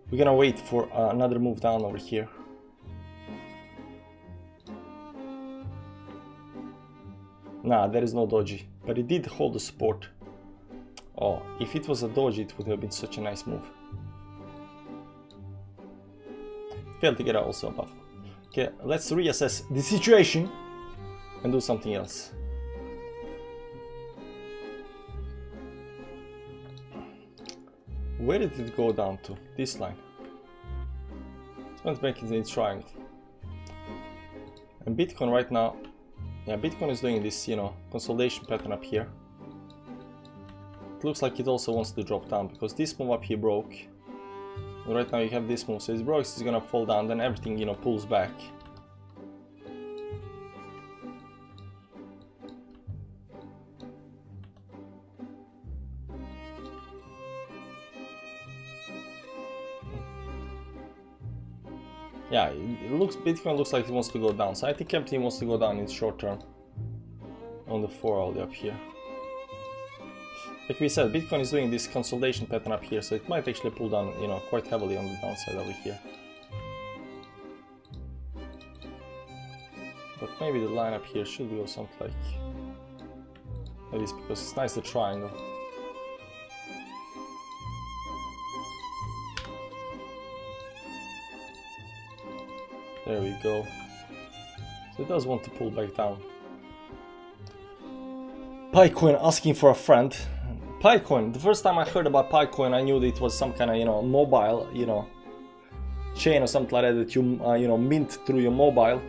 We're gonna wait for another move down over here. Nah, there is no doji, but it did hold the support. Oh, if it was a doji, it would have been such a nice move. Failed to get out also above. Okay, let's reassess the situation and do something else. Where did it go down to? This line. It's went back in the triangle. And Bitcoin right now, yeah, Bitcoin is doing this, you know, consolidation pattern up here. It looks like it also wants to drop down because this move up here broke. And right now you have this move, so it broke, it's gonna fall down, then everything, you know, pulls back. Yeah, it looks, Bitcoin looks like it wants to go down, so I think everything wants to go down in the short term. On the 4 all the way up here. Like we said, Bitcoin is doing this consolidation pattern up here, so it might actually pull down, you know, quite heavily on the downside over here. But maybe the line up here should go something like this, because it's nice, the triangle. There we go. So it does want to pull back down. Picoin asking for a friend. Picoin, the first time I heard about Picoin, I knew that it was some kind of, you know, mobile, you know, chain or something like that you, you know, mint through your mobile.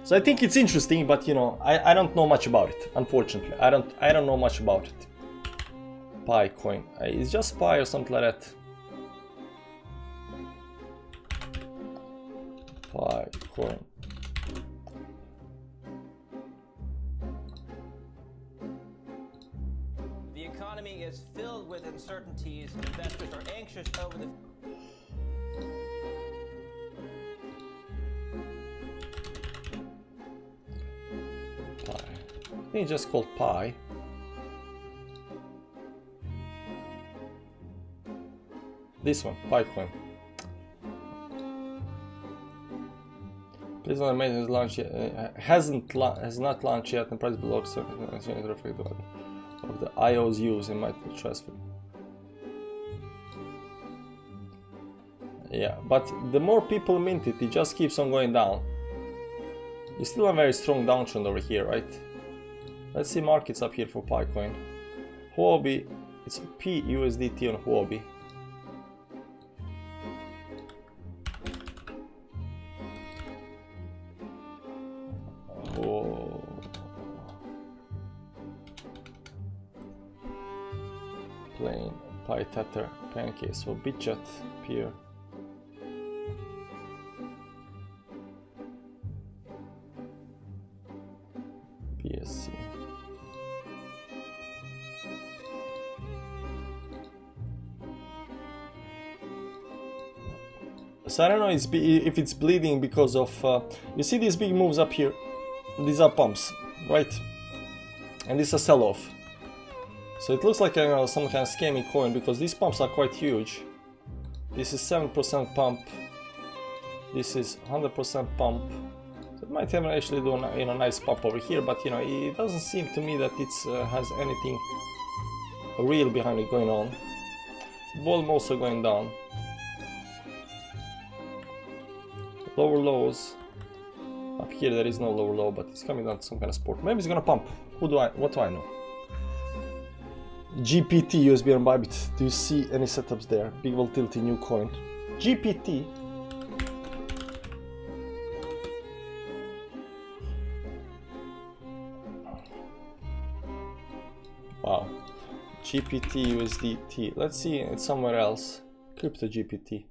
So I think it's interesting, but you know, I don't know much about it. Unfortunately, I don't know much about it. Picoin, it's just Pi or something like that. Picoin. The economy is filled with uncertainties. Investors are anxious over the... Pi. I think it's just called Pi. This one, Picoin. Please not maintenance launch yet. Has not launched yet, and price below of the IO's use in my transfer. Yeah, but the more people mint it, it just keeps on going down. You still have a very strong downtrend over here, right? Let's see markets up here for Picoin. Huobi, it's PUSDT on Huobi. Oh. Plain Pi Tether pancake, so Bitchat peer. PSC. So I don't know if it's bleeding because of you see these big moves up here. These are pumps, right? And this is a sell-off. So it looks like, you know, some kind of scammy coin because these pumps are quite huge. This is 7% pump. This is 100% pump. So it might have actually do a, you know, nice pump over here, but you know, it doesn't seem to me that it has anything real behind it going on. Volume also going down. Lower lows. Up here there is no lower low, but it's coming down to some kind of support. Maybe it's gonna pump. What do I know? GPT USB on Bybit. Do you see any setups there? Big volatility, new coin. GPT. Wow. GPT USDT. Let's see it somewhere else. Crypto GPT.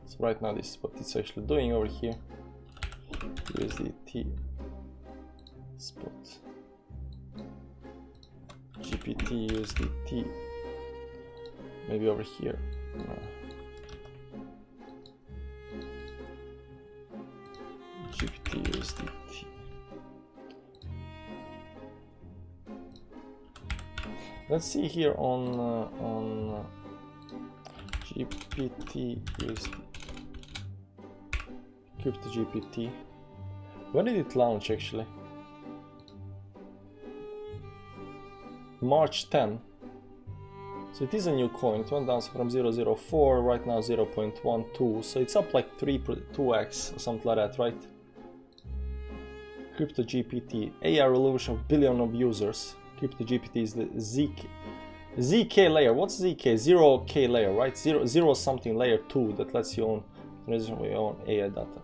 So right now this is what it's actually doing over here. USDT spot. GPT USDT. Maybe over here. GPT USDT. Let's see here on GPT USDT. Crypto GPT. When did it launch actually? March 10. So it is a new coin. It went down from 0.04, right now 0.12. So it's up like 2x or something like that, right? Crypto GPT, AI revolution of billion of users. Crypto GPT is the ZK layer. What's ZK? 0K layer, right? Zero something layer 2 that lets you own your own AI data.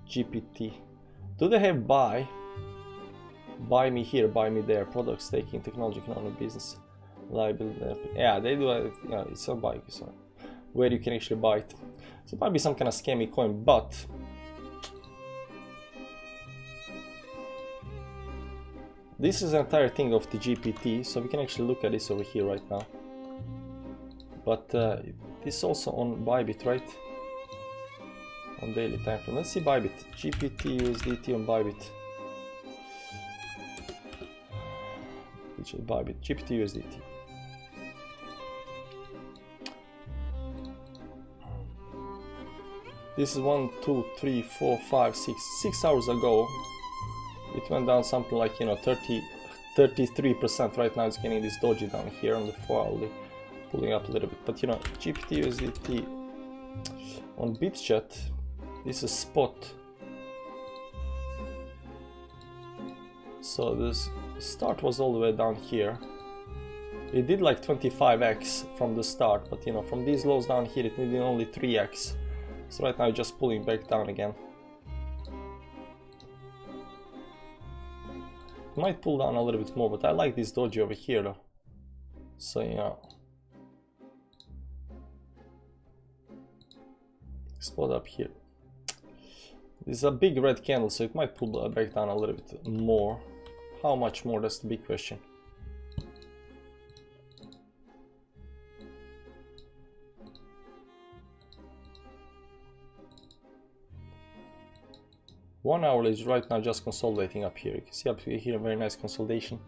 GPT. Do they have buy me here, buy me there, product staking, technology, economic, business, liability? Yeah, they do. Yeah, it's a buy, so where you can actually buy it. So it might be some kind of scammy coin, but this is the entire thing of the GPT, so we can actually look at this over here right now. But this is also on Bybit, right? On daily time frame. Let's see Bybit. GPT USDT on Bybit. Which is Bybit. GPT USDT. This is 1, 2, 3, 4, 5, 6 hours ago. It went down something like, you know, 33%. Right now it's getting this doji down here on the 4 hourly, pulling up a little bit. But you know, GPT USDT on BitChat, this is spot. So this start was all the way down here. It did like 25x from the start, but you know, from these lows down here it needed only 3x. So right now it's just pulling back down again. It might pull down a little bit more, but I like this doji over here though. So yeah. Spot up here. This is a big red candle, so it might pull back down a little bit more. How much more? That's the big question. One hour is right now just consolidating up here. You can see up here a very nice consolidation.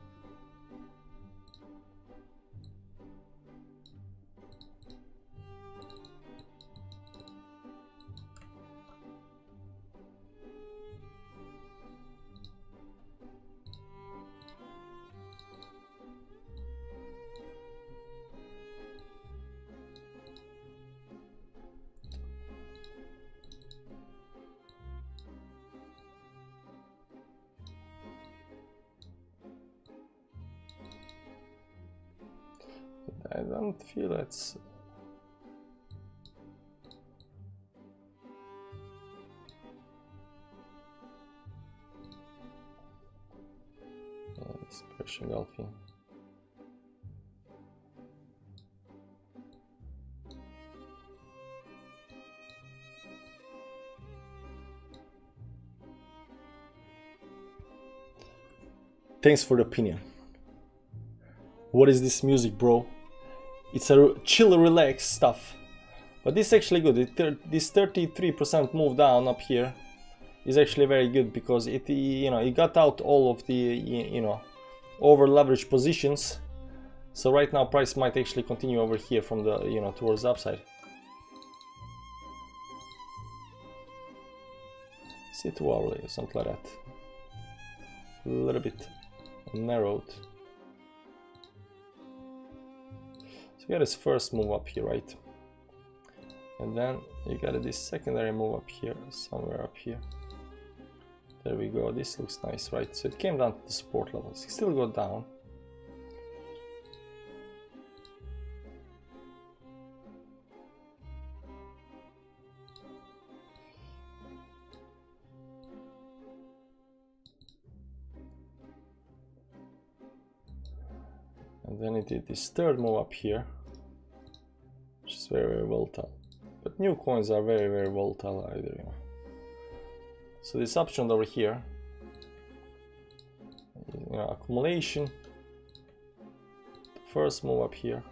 I don't feel it's... It's pressure engulfing. Thanks for the opinion. What is this music, bro? It's a chill, relax stuff. But this is actually good. This 33% move down up here is actually very good because it, you know, it got out all of the, you know, over leveraged positions. So right now price might actually continue over here from the, you know, towards the upside. See 2 hourly or something like that. A little bit narrowed. So you got this first move up here, right? And then you got this secondary move up here, somewhere up here. There we go. This looks nice, right? So it came down to the support levels. It still got down. And then it did this third move up here, which is very, very volatile. But new coins are very, very volatile either, you know. So this option over here, you know, accumulation, the first move up here.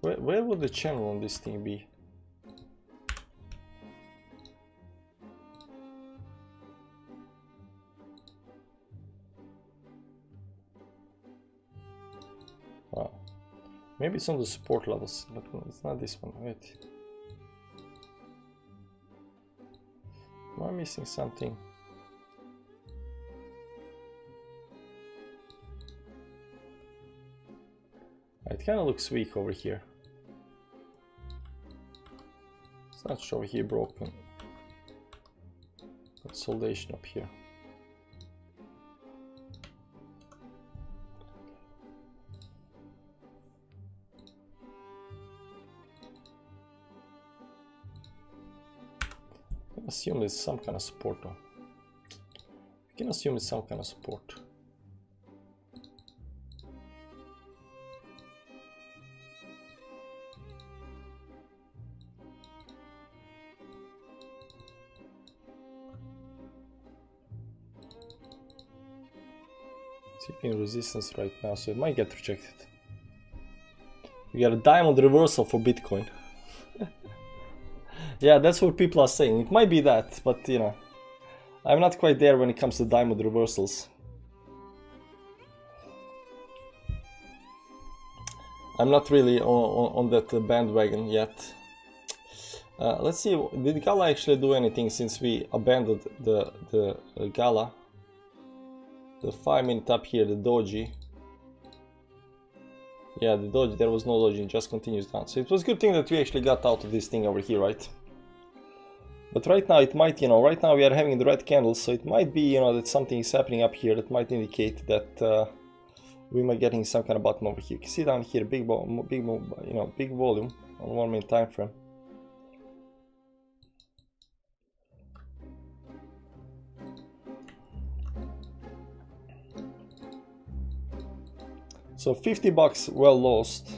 Where would the channel on this thing be? Wow. Maybe it's on the support levels, but it's not this one. Wait. Am I missing something? it kind of looks weak over here. It's not over here broken. Consolidation up here. I assume it's some kind of support though. You can assume it's some kind of support. Seeking resistance right now, so it might get rejected. We got a diamond reversal for Bitcoin. Yeah, that's what people are saying. It might be that, but you know, I'm not quite there when it comes to diamond reversals. I'm not really on that bandwagon yet. Let's see, did Gala actually do anything since we abandoned the Gala? The 5 minute up here, the doji. Yeah, the doji, there was no doji, it just continues down. So it was a good thing that we actually got out of this thing over here, right? But right now it might, you know, right now we are having the red candles, so it might be, you know, that something is happening up here that might indicate that we might getting some kind of bottom over here. You can see down here, big volume on 1 minute time frame. So $50 well lost.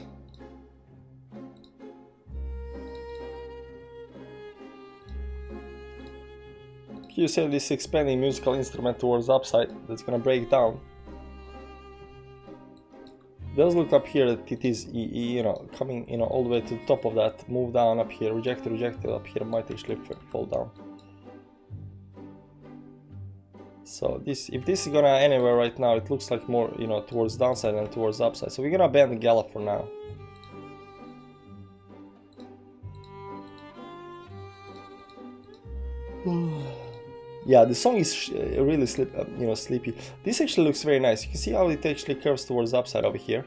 You said this expanding musical instrument towards upside that's gonna break down. It does look up here that it is, you know, coming, you know, all the way to the top of that, move down up here, rejected up here, might actually fall down. So this, if this is gonna anywhere right now, it looks like more, you know, towards downside than towards upside. So we're gonna abandon Gala for now. Yeah, the song is really sleepy. This actually looks very nice. You can see how it actually curves towards upside over here.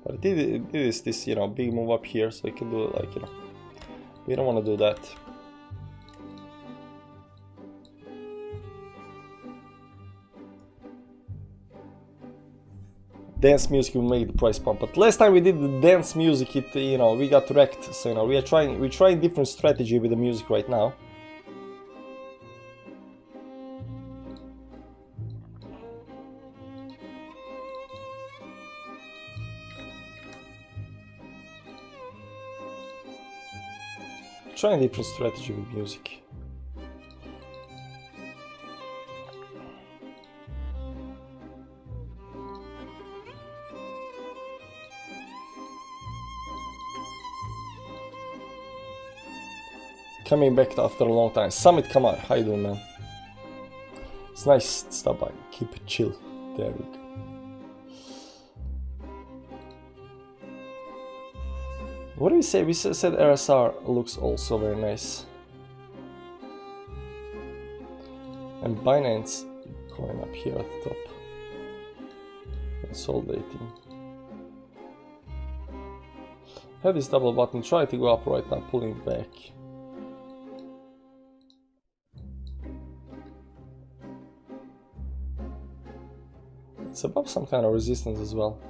But it is this, you know, big move up here, so you can do it like, you know, we don't want to do that. Dance music will make the price pump, but last time we did the dance music, it, you know, we got wrecked. So, you know, we're trying different strategy with the music right now. Trying different strategy with music. Coming back after a long time. Summit, come on. How you doing, man? It's nice to stop by. Keep it chill. There we go. What do we say? We said RSR looks also very nice. And Binance coin up here at the top. Consolidating. Have this double button. Try to go up right now. Pulling back. It's above some kind of resistance as well.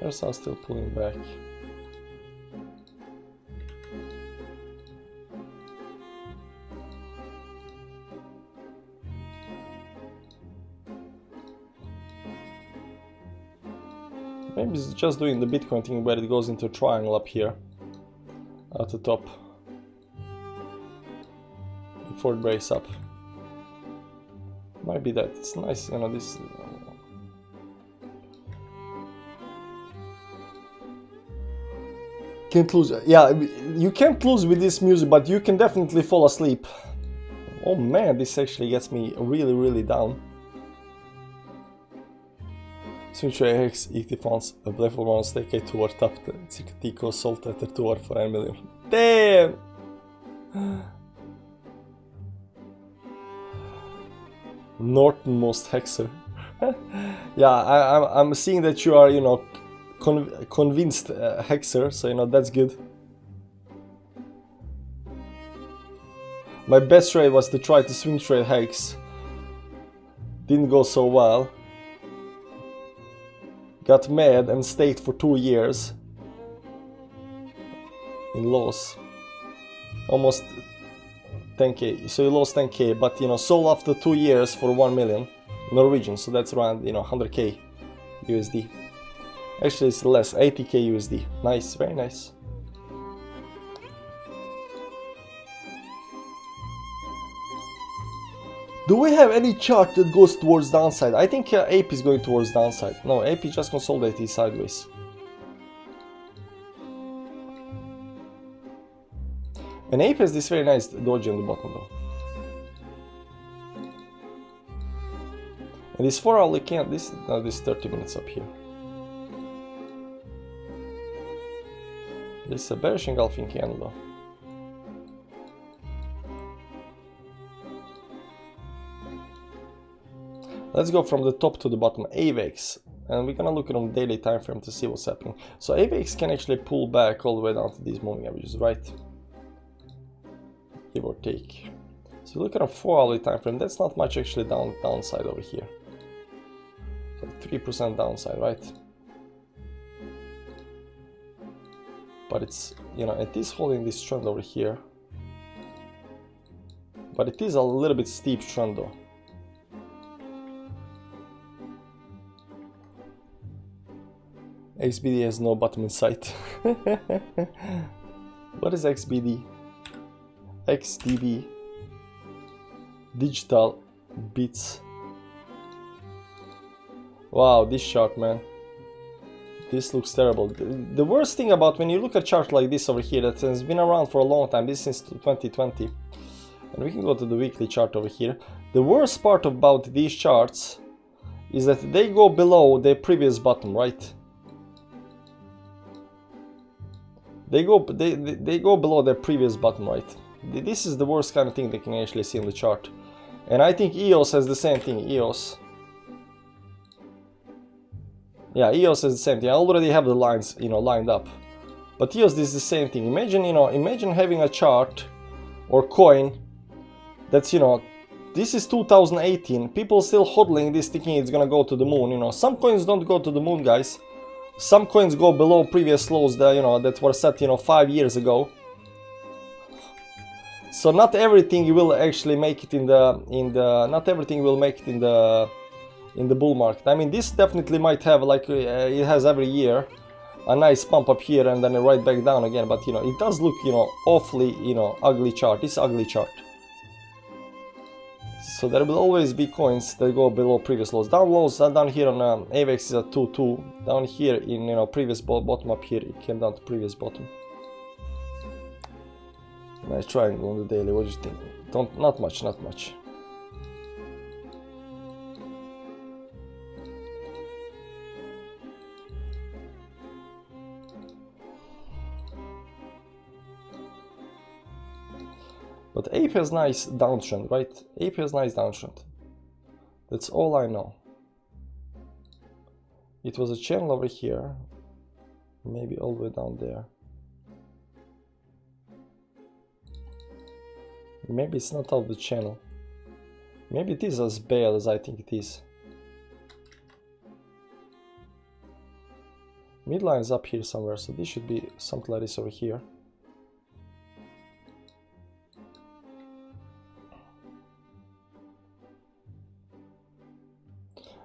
RSR still pulling back. Maybe it's just doing the Bitcoin thing where it goes into a triangle up here at the top before it breaks up. Might be that. It's nice, you know, this. Can't lose. Yeah, you can't lose with this music, but you can definitely fall asleep. Oh man, this actually gets me really, really down. swing trade hex, ET funds, a black one stake 2 år tappte, TK sålde etter 2 år for 1 million. Damn! Northernmost hexer. Yeah, I'm seeing that you are, you know, convinced hexer, so you know that's good. My best trade was to try to swing trade hex. Didn't go so well. Got mad and staked for 2 years. In loss. Almost 10k. So you lost 10k, but you know, sold after 2 years for 1 million Norwegian. So that's around, you know, 100k USD. Actually, it's less, 80k USD. Nice, very nice. Do we have any chart that goes towards downside? I think AP is going towards downside. No, AP just consolidated sideways. And AP has this very nice doji on the bottom though. And this 4 hourly can't, this 30 minutes up here. This is a bearish engulfing candle though. Let's go from the top to the bottom, AVAX, and we're gonna look at on daily time frame to see what's happening. So AVAX can actually pull back all the way down to these moving averages, right? Give or take. So look at a 4 hourly time frame, that's not much actually downside over here. Like 3% downside, right? But it's, you know, it is holding this trend over here. But it is a little bit steep trend though. XBD has no bottom in sight. What is XBD? XDB. Digital bits. Wow, this chart, man. This looks terrible. The worst thing about when you look at a chart like this over here that has been around for a long time, this since 2020, and we can go to the weekly chart over here. The worst part about these charts is that they go below their previous bottom, right? They go below their previous bottom, right? This is the worst kind of thing they can actually see in the chart. And I think EOS has the same thing, EOS. Yeah, EOS has the same thing. I already have the lines, you know, lined up. But EOS, this is the same thing. Imagine, you know, imagine having a chart or coin that's, you know, this is 2018. People still hodling this thinking it's gonna go to the moon, you know. Some coins don't go to the moon, guys. Some coins go below previous lows that, you know, that were set, you know, 5 years ago. So not everything will actually make it in the bull market. I mean, this definitely might have, like it has every year, a nice pump up here and then right back down again. But you know, it does look, you know, awfully, you know, ugly chart. It's ugly chart. So there will always be coins that go below previous lows. Down lows, down here on AVAX is at 2.2. Down here in, you know, previous bottom up here, it came down to previous bottom. Nice triangle on the daily. What do you think? Not much, not much. But AP has nice downtrend, right? AP has nice downtrend. That's all I know. It was a channel over here, maybe all the way down there. Maybe it's not out of the channel. Maybe it is as bad as I think it is. Midline is up here somewhere, so this should be something like this over here.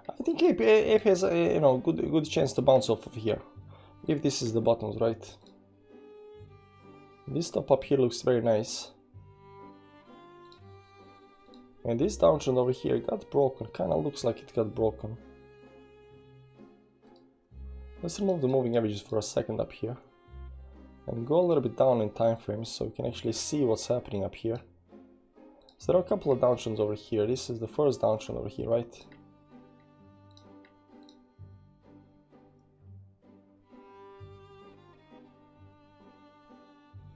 I think AP has a, you know, good chance to bounce off of here, if this is the bottoms, right? This top up here looks very nice, and this downtrend over here got broken. Kind of looks like it got broken. Let's remove the moving averages for a second up here, and go a little bit down in time frames so we can actually see what's happening up here. So there are a couple of downtrends over here. This is the first downtrend over here, right?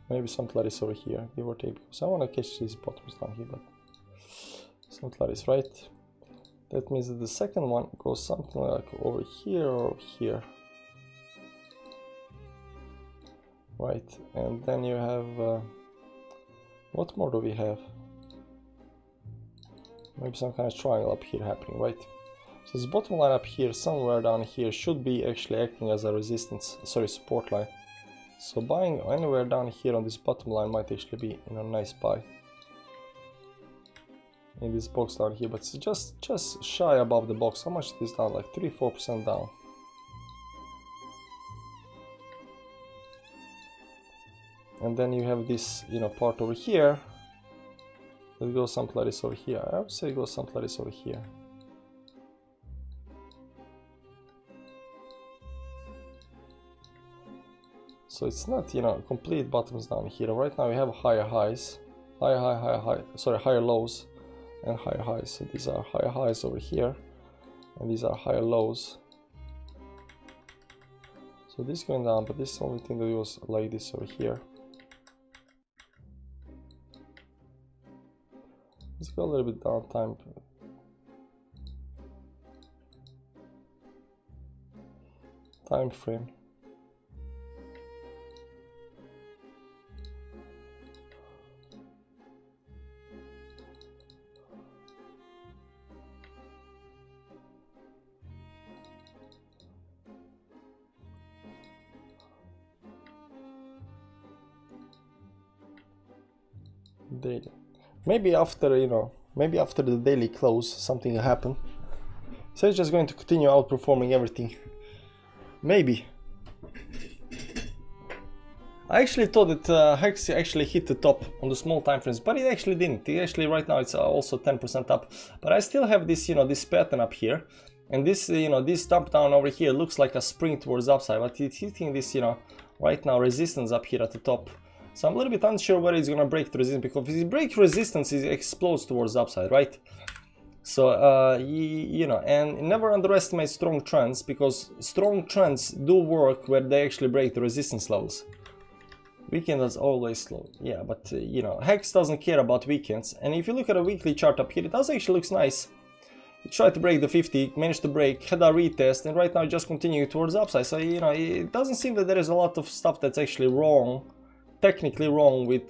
Maybe something like this over here, give or take, because I want to catch these bottoms down here, but something like this, right? That means that the second one goes something like over here or over here. Right, and then you have, what more do we have? Maybe some kind of triangle up here happening, right? So this bottom line up here, somewhere down here, should be actually acting as a resistance, sorry, support line. So buying anywhere down here on this bottom line might actually be, you know, nice buy. In this box down here, but it's just shy above the box. How much is this down? Like 3-4% down. And then you have this, you know, part over here that goes something like this over here. I would say it goes something like this over here. So it's not, you know, complete bottoms down here. Right now we have higher highs, higher lows and higher highs. So these are higher highs over here and these are higher lows. So this going down, but this is the only thing that goes like this over here. Let's go a little bit down time frame. Daily. Maybe after, you know, maybe after the daily close something will happen. So it's just going to continue outperforming everything. Maybe. I actually thought that Hex actually hit the top on the small time frames, but it actually didn't. It actually right now it's also 10% up. But I still have this, you know, this pattern up here, and this, you know, this dump down over here looks like a spring towards upside, but it's hitting this, you know, right now resistance up here at the top. So I'm a little bit unsure whether it's gonna break the resistance, because if it breaks resistance, it explodes towards the upside, right? So you know, and never underestimate strong trends, because strong trends do work where they actually break the resistance levels. Weekend is always slow, yeah, but you know, Hex doesn't care about weekends. And if you look at a weekly chart up here, it does actually looks nice. It tried to break the 50, managed to break, had a retest, and right now just continuing towards the upside. So you know, it doesn't seem that there is a lot of stuff that's actually wrong, technically wrong with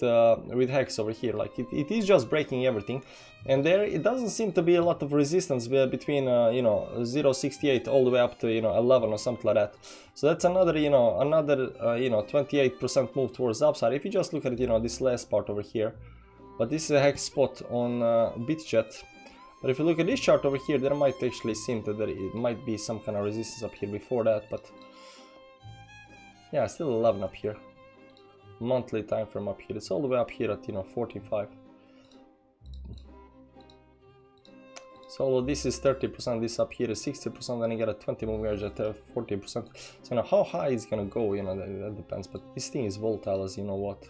Hex over here. Like it is just breaking everything, and there it doesn't seem to be a lot of resistance between you know, 0.68 all the way up to, you know, 11 or something like that. So that's another, you know, 28% move towards the upside if you just look at it, you know, this last part over here. But this is a Hex spot on BitChat. But if you look at this chart over here, there might actually seem that it might be some kind of resistance up here before that, but yeah, still 11 up here. Monthly time frame up here, it's all the way up here at, you know, 14.5. So although this is 30%, this up here is 60%, then you get a 20 moving average at 40%. So you know how high it's gonna go, you know, that depends, but this thing is volatile as you know what.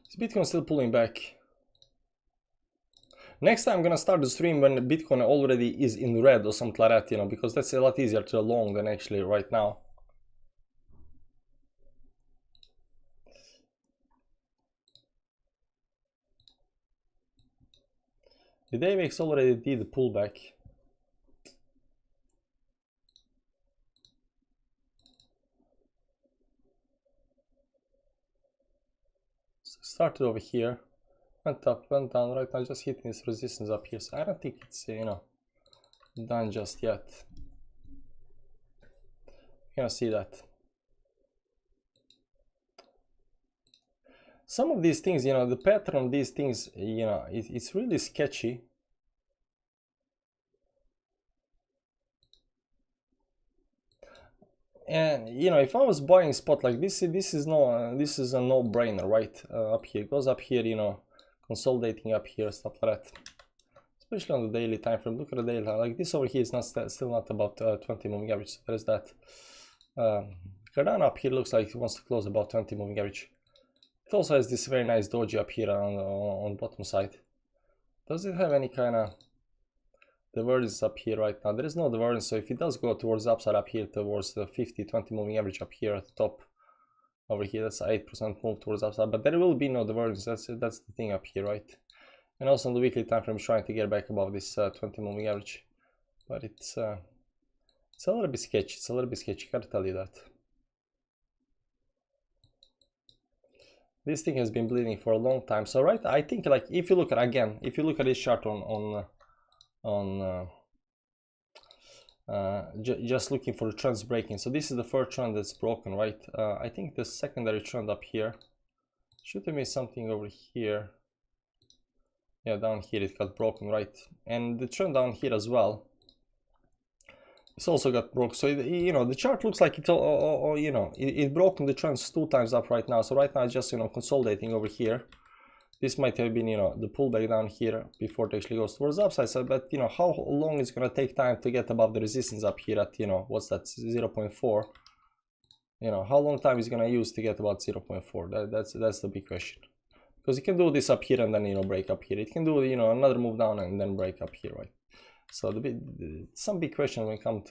Is Bitcoin still pulling back? Next time I'm gonna start the stream when Bitcoin already is in red or something like that, you know, because that's a lot easier to long than actually right now. The AVX already did the pullback. So started over here. Went up, went down, right now just hitting this resistance up here, so I don't think it's, you know, done just yet. You're gonna see that. Some of these things, you know, the pattern of these things, you know, it's really sketchy. And you know, if I was buying spot like this, this is a no-brainer, right? Up here, it goes up here, you know, consolidating up here, stuff like that, especially on the daily time frame. Look at the daily, like this over here is not still not about 20 moving average. So there is that. Cardano up here looks like it wants to close about 20 moving average. It also has this very nice doji up here on bottom side. Does it have any kind of divergence up here right now? There is no divergence, so if it does go towards the upside up here, towards the 50-20 moving average up here at the top, over here, that's an 8% move towards the upside, but there will be no divergence. That's the thing up here, right? And also on the weekly time frame, trying to get back above this 20 moving average, but it's a little bit sketchy. It's a little bit sketchy. Gotta tell you that. This thing has been bleeding for a long time. So right, I think like if you look at this chart just looking for the trends breaking. So this is the first trend that's broken, right? I think the secondary trend up here should have been something over here. Yeah, down here it got broken, right? And the trend down here as well, it's also got broke. So you know, the chart looks like it broken the trends 2 times up right now. So right now it's just, you know, consolidating over here. This might have been, you know, the pullback down here before it actually goes towards the upside. So, but you know, how long it's gonna take time to get above the resistance up here at, you know, what's that, 0.4? You know, how long time is gonna use to get about 0.4? That's the big question. Because it can do this up here and then, you know, break up here. It can do, you know, another move down and then break up here, right? So some big question when it comes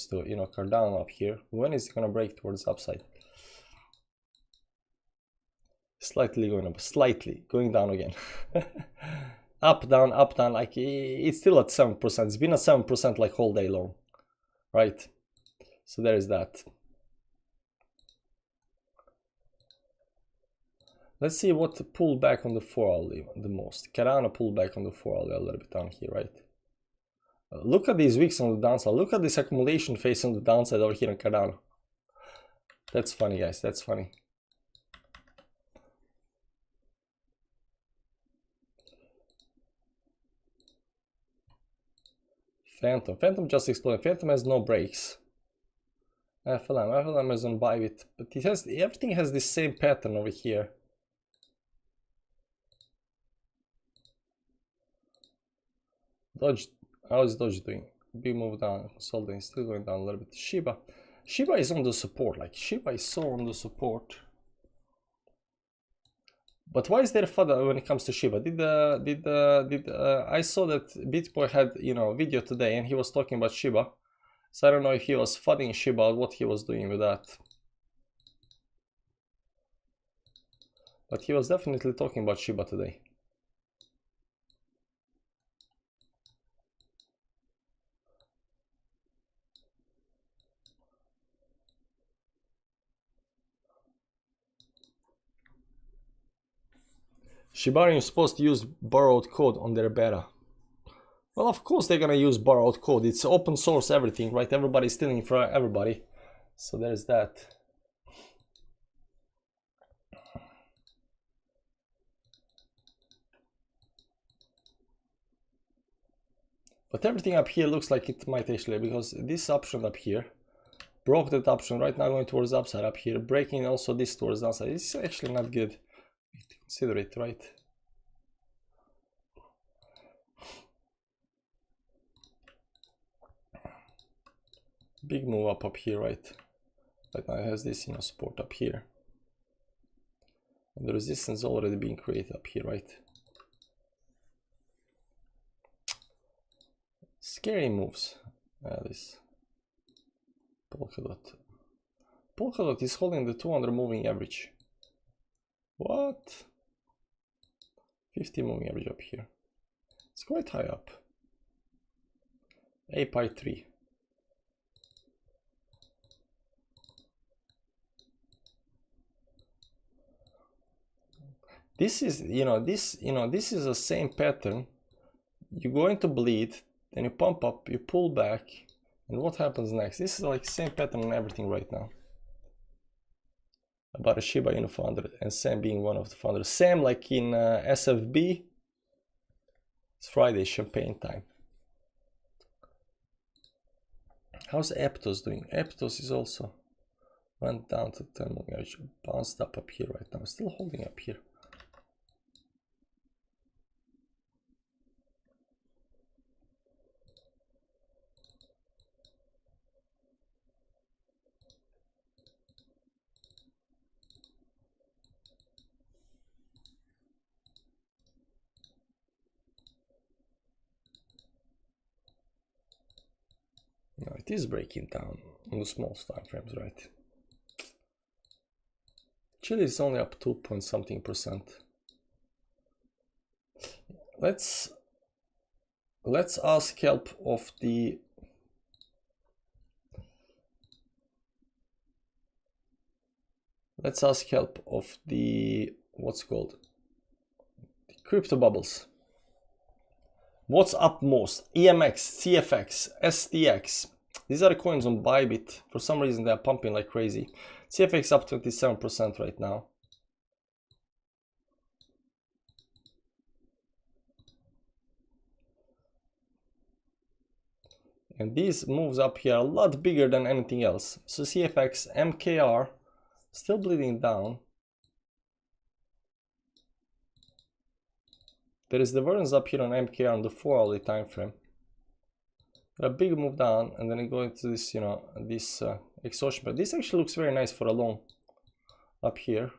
to you know, Cardano up here. When is it gonna break towards the upside? Slightly going up, slightly going down again. Up down, like it's still at 7%. It's been at 7% like whole day long, right? So there is that. Let's see what pulled back on the 4 hourly the most. Cardano pulled back on the 4 hourly a little bit down here, right? Look at these wicks on the downside. Look at this accumulation phase on the downside over here in Cardano. That's funny, guys. That's funny. Phantom just exploded. Phantom has no breaks. FLM is on Bybit, but it has, everything has the same pattern over here. Dodge, how is Dodge doing? Big move down, consolidating, still going down a little bit. Shiba is on the support, like Shiba is so on the support. But why is there further when it comes to Shiba? I saw that BitBoy had, you know, a video today and he was talking about Shiba. So I don't know if he was fudding Shiba or what he was doing with that. But he was definitely talking about Shiba today. Shibarium is supposed to use borrowed code on their beta. Well, of course they're gonna use borrowed code. It's open source everything, right? Everybody's stealing from everybody. So there's that. But everything up here looks like it might actually, because this option up here broke that option, right now going towards the upside up here, breaking also this towards the downside. It's actually not good. Consider it, right? Big move up here, right? Right now it has this, you know, support up here. And the resistance already being created up here, right? Scary moves. This Polkadot is holding the 200 moving average. What? 50 moving average up here. It's quite high up. API 3. This is, this is the same pattern. You're going to bleed, then you pump up, you pull back, and what happens next? This is like same pattern on everything right now. About a Shiba Inu founder, and Sam being one of the founders. Sam, like in SFB, it's Friday, champagne time. How's Aptos doing? Aptos is also went down to 10 moving average, bounced up here right now, still holding up here. No, it is breaking down on the small time frames, right? Chile is only up 2 point something percent. Let's ask help of the what's called the crypto bubbles. What's up most? EMX, CFX, SDX. These are the coins on Bybit. For some reason they are pumping like crazy. CFX up 27% right now. And these moves up here are a lot bigger than anything else. So CFX, MKR, still bleeding down. There is divergence up here on MKR on the 4-hourly time frame. A big move down, and then it goes into this, you know, this exhaustion. But this actually looks very nice for a long up here.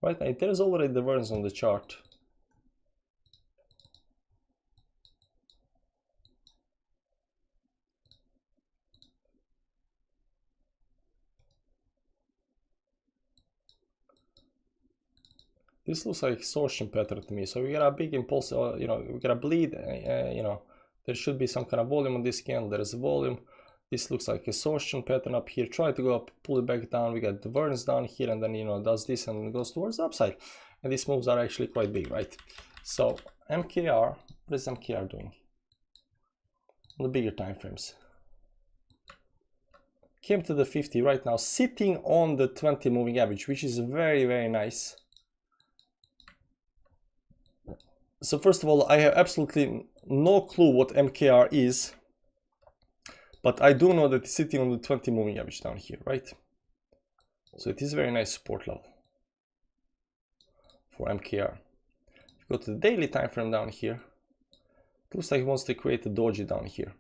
Right now, there's already divergence on the chart. This looks like exhaustion pattern to me. So we got a big impulse, you know, we got a bleed, you know, there should be some kind of volume on this candle. There is a volume. This looks like exhaustion pattern up here. Try to go up, pull it back down. We got divergence down here, and then, you know, does this and goes towards the upside. And these moves are actually quite big, right? So MKR, what is MKR doing? On the bigger time frames. Came to the 50 right now, sitting on the 20 moving average, which is very, very nice. So first of all, I have absolutely no clue what MKR is, but I do know that it's sitting on the 20 moving average down here, right? So it is a very nice support level for MKR. If you go to the daily time frame down here, it looks like it wants to create a doji down here,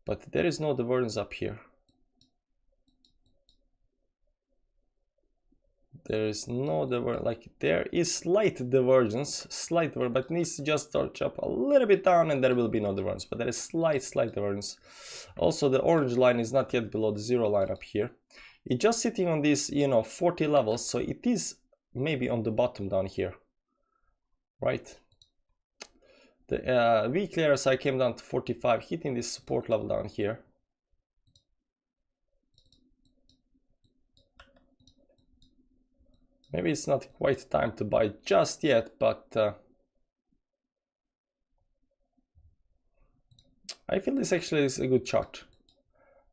but there is no divergence up here. There is no divergence, like there is slight divergence, but it needs to just touch up a little bit down and there will be no divergence, but there is slight divergence. Also, the orange line is not yet below the zero line up here. It's just sitting on these, you know, 40 levels, so it is maybe on the bottom down here, right? The weekly RSI came down to 45, hitting this support level down here. Maybe it's not quite time to buy just yet, but I feel this actually is a good chart.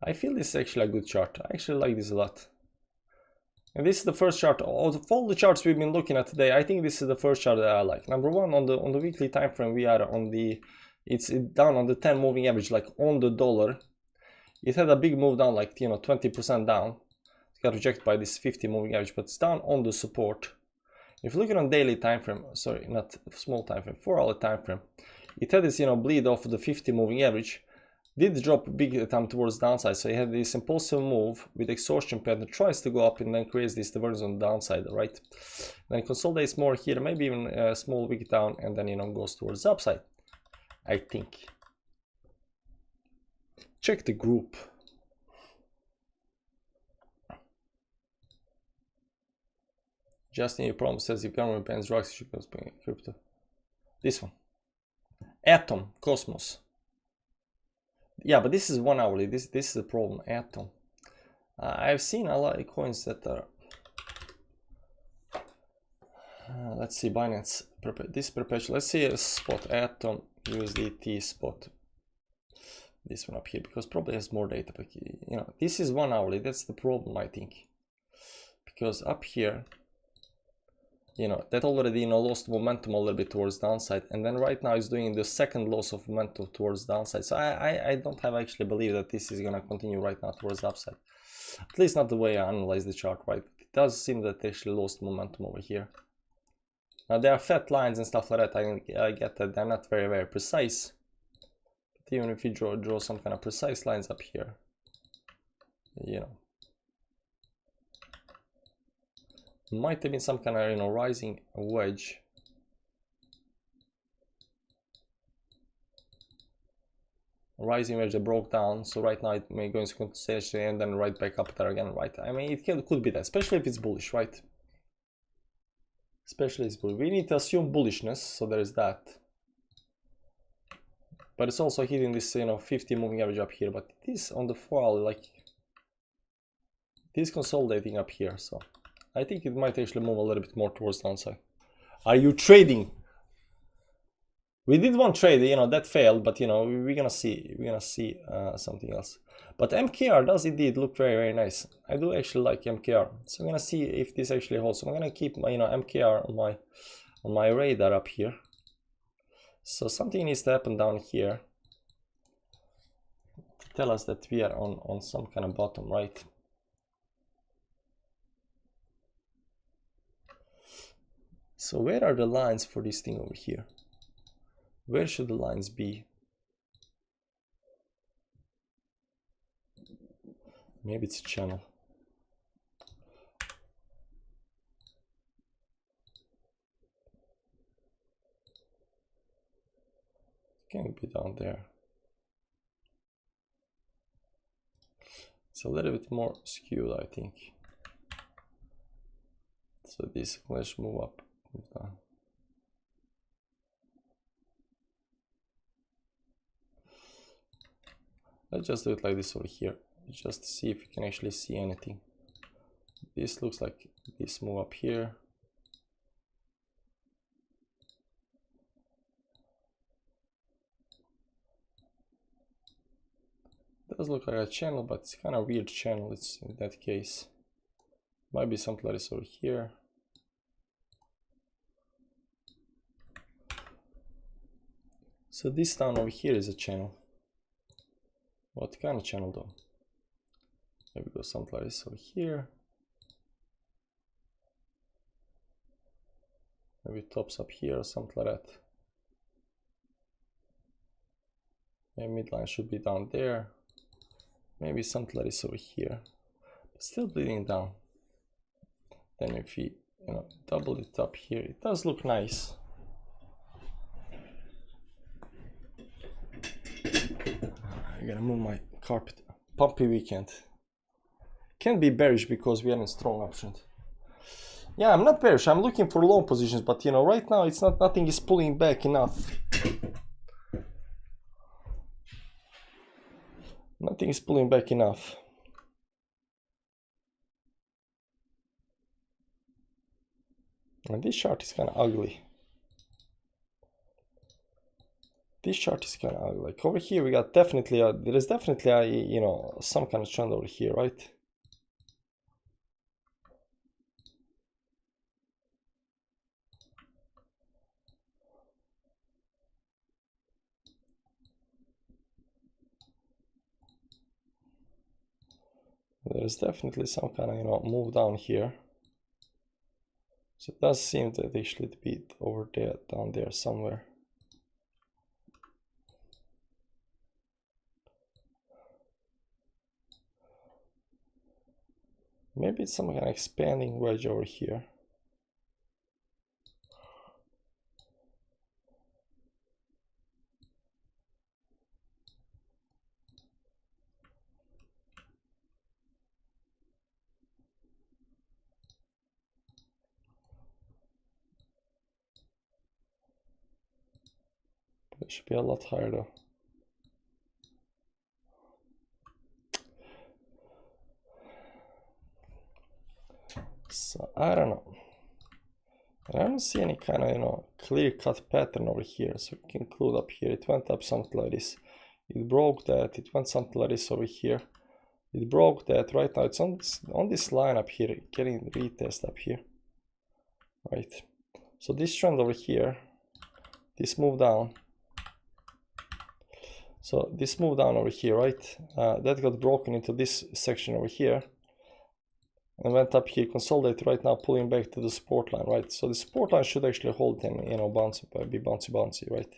I actually like this a lot. And this is the first chart of all the charts we've been looking at today. I think this is the first chart that I like. Number one, on the weekly time frame, we are on the, it's down on the 10 moving average, like on the dollar. It had a big move down, like, you know, 20% down. Got rejected by this 50 moving average, but it's down on the support. If you're looking on daily time frame, sorry, not small time frame, 4-hour time frame, it had this, you know, bleed off the 50 moving average, did drop big time towards downside, so it had this impulsive move with exhaustion pattern, tries to go up and then creates this divergence on the downside, right? Then consolidates more here, maybe even a small wick down, and then, you know, goes towards the upside, I think. Check the group. Justin, your problem says if government bans drugs, you should go spend crypto. This one. Atom, Cosmos. Yeah, but this is 1 hourly. This is the problem. Atom. I've seen a lot of coins that are. Let's see, Binance. This perpetual. Let's see a spot. Atom USDT spot. This one up here, because probably has more data. But, you know, this is 1 hourly. That's the problem, I think. Because up here, you know, that already, you know, lost momentum a little bit towards downside, and then right now is doing the second loss of momentum towards downside. So I don't have actually believe that this is gonna continue right now towards the upside, at least not the way I analyze the chart, right? It does seem that they actually lost momentum over here. Now there are fat lines and stuff like that. I get that they're not very precise, but even if you draw some kind of precise lines up here, you know, might have been some kind of, you know, rising wedge. rising wedge that broke down, so right now it may go into consolidation and then right back up there again, right? I mean, it could be that, especially if it's bullish, right? Especially if it's bullish. We need to assume bullishness, so there is that. But it's also hitting this, you know, 50 moving average up here, but it is on the 4 hour, like, it is consolidating up here, so I think it might actually move a little bit more towards the downside. Are you trading? We did one trade, you know, that failed, but you know, we're gonna see something else. But MKR does indeed look very, very nice. I do actually like MKR, so I'm gonna see if this actually holds. So I'm gonna keep my, you know, MKR on my radar up here. So something needs to happen down here to tell us that we are on some kind of bottom, right? So where are the lines for this thing over here? Where should the lines be? Maybe it's a channel. It can be down there. It's a little bit more skewed, I think. So this, let's move up, move down. Let's just do it like this over here, just to see if you can actually see anything. This looks like this move up here. It does look like a channel, but it's kind of weird channel. It's in that case. Might be something like this over here. So this down over here is a channel. What kind of channel though? Maybe go something like this over here. Maybe it tops up here or something like that. Maybe midline should be down there. Maybe something like this over here. But still bleeding down. Then if we, you know, double it up here, it does look nice. I'm gonna move my carpet. Pumpy weekend. Can't be bearish because we are in strong options. Yeah, I'm not bearish. I'm looking for long positions, but you know, right now it's not. Nothing is pulling back enough. Nothing is pulling back enough. And this chart is kind of ugly. This chart is kind of ugly. Like over here, we got definitely a, there is definitely a, you know, some kind of trend over here, right? There is definitely some kind of, you know, move down here. So it does seem that they should be over there, down there somewhere. Maybe it's some kind of expanding wedge over here. It should be a lot higher though. So I don't know. I don't see any kind of, you know, clear-cut pattern over here. So we can conclude up here. It went up something like this. It broke that. It went something like this over here. It broke that. Right now it's on this line up here, getting the retest up here. Right. So this trend over here, this move down. So this move down over here, right? That got broken into this section over here. And went up here, consolidated right now, pulling back to the support line, right? So the support line should actually hold and, you know, be bouncy, right?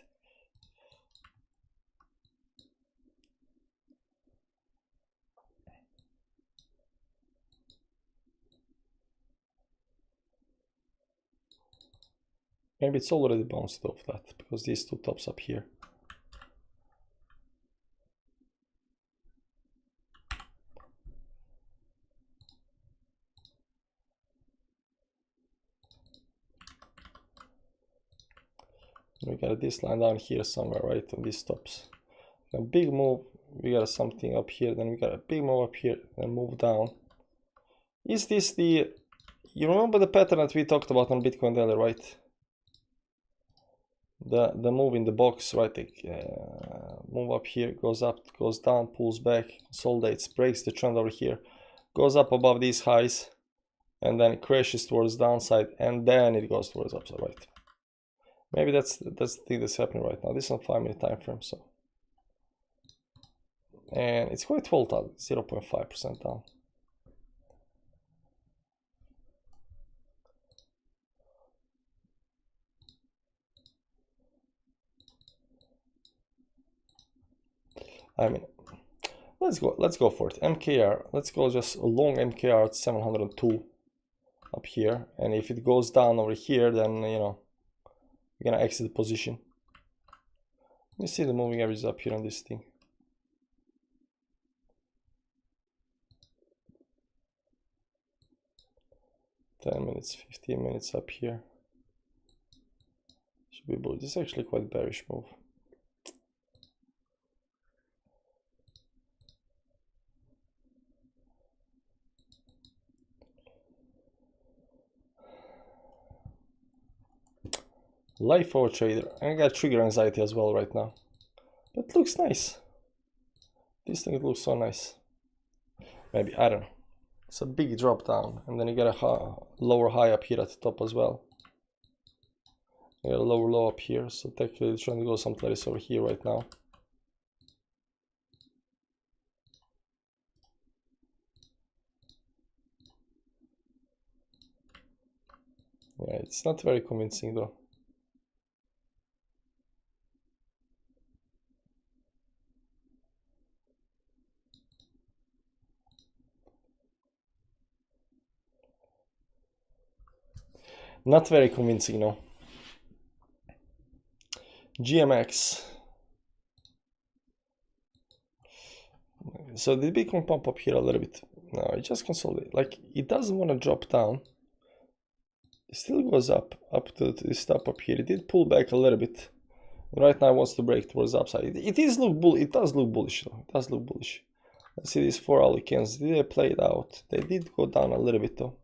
Maybe it's already bounced off that because these two tops up here. We got this line down here somewhere, right? On these stops. A big move. We got something up here. Then we got a big move up here. Then move down. Is this the? You remember the pattern that we talked about on Bitcoin earlier, right? The move in the box, right? Move up here, goes up, goes down, pulls back, consolidates, breaks the trend over here, goes up above these highs, and then crashes towards downside, and then it goes towards upside, right? Maybe that's the thing that's happening right now. This is on 5-minute time frame, so, and it's quite volatile, 0.5% down. I mean, let's go for it. MKR, let's go just a long MKR at 702 up here, and if it goes down over here, then you know we're gonna exit the position. Let me see the moving averages up here on this thing. $10 minutes, 15 minutes up here. Should be bullish. This is actually quite bearish move. Life for a trader. I got trigger anxiety as well right now. But it looks nice. This thing, it looks so nice. Maybe, I don't know. It's a big drop down. And then you get a lower high up here at the top as well. You got a lower low up here. So technically it's trying to go something like this over here right now. Yeah, it's not very convincing though. Not very convincing, no. GMX. So the Bitcoin pump up here a little bit. No, it just consolidated. Like, it doesn't want to drop down. It still goes up to this top up here. It did pull back a little bit. Right now it wants to break towards the upside. It does look bullish though. It does look bullish. Let's see these 4 hourly candles. Did they play it out? They did go down a little bit though.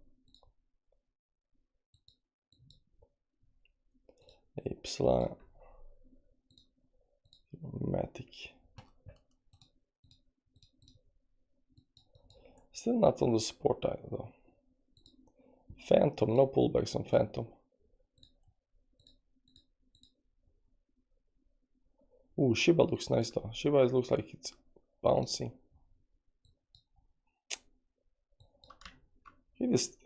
Epsilon. Matic. Still not on the support either though. Phantom, no pullbacks on Phantom. Ooh, Shiba looks nice though. Shiba looks like it's bouncing. It is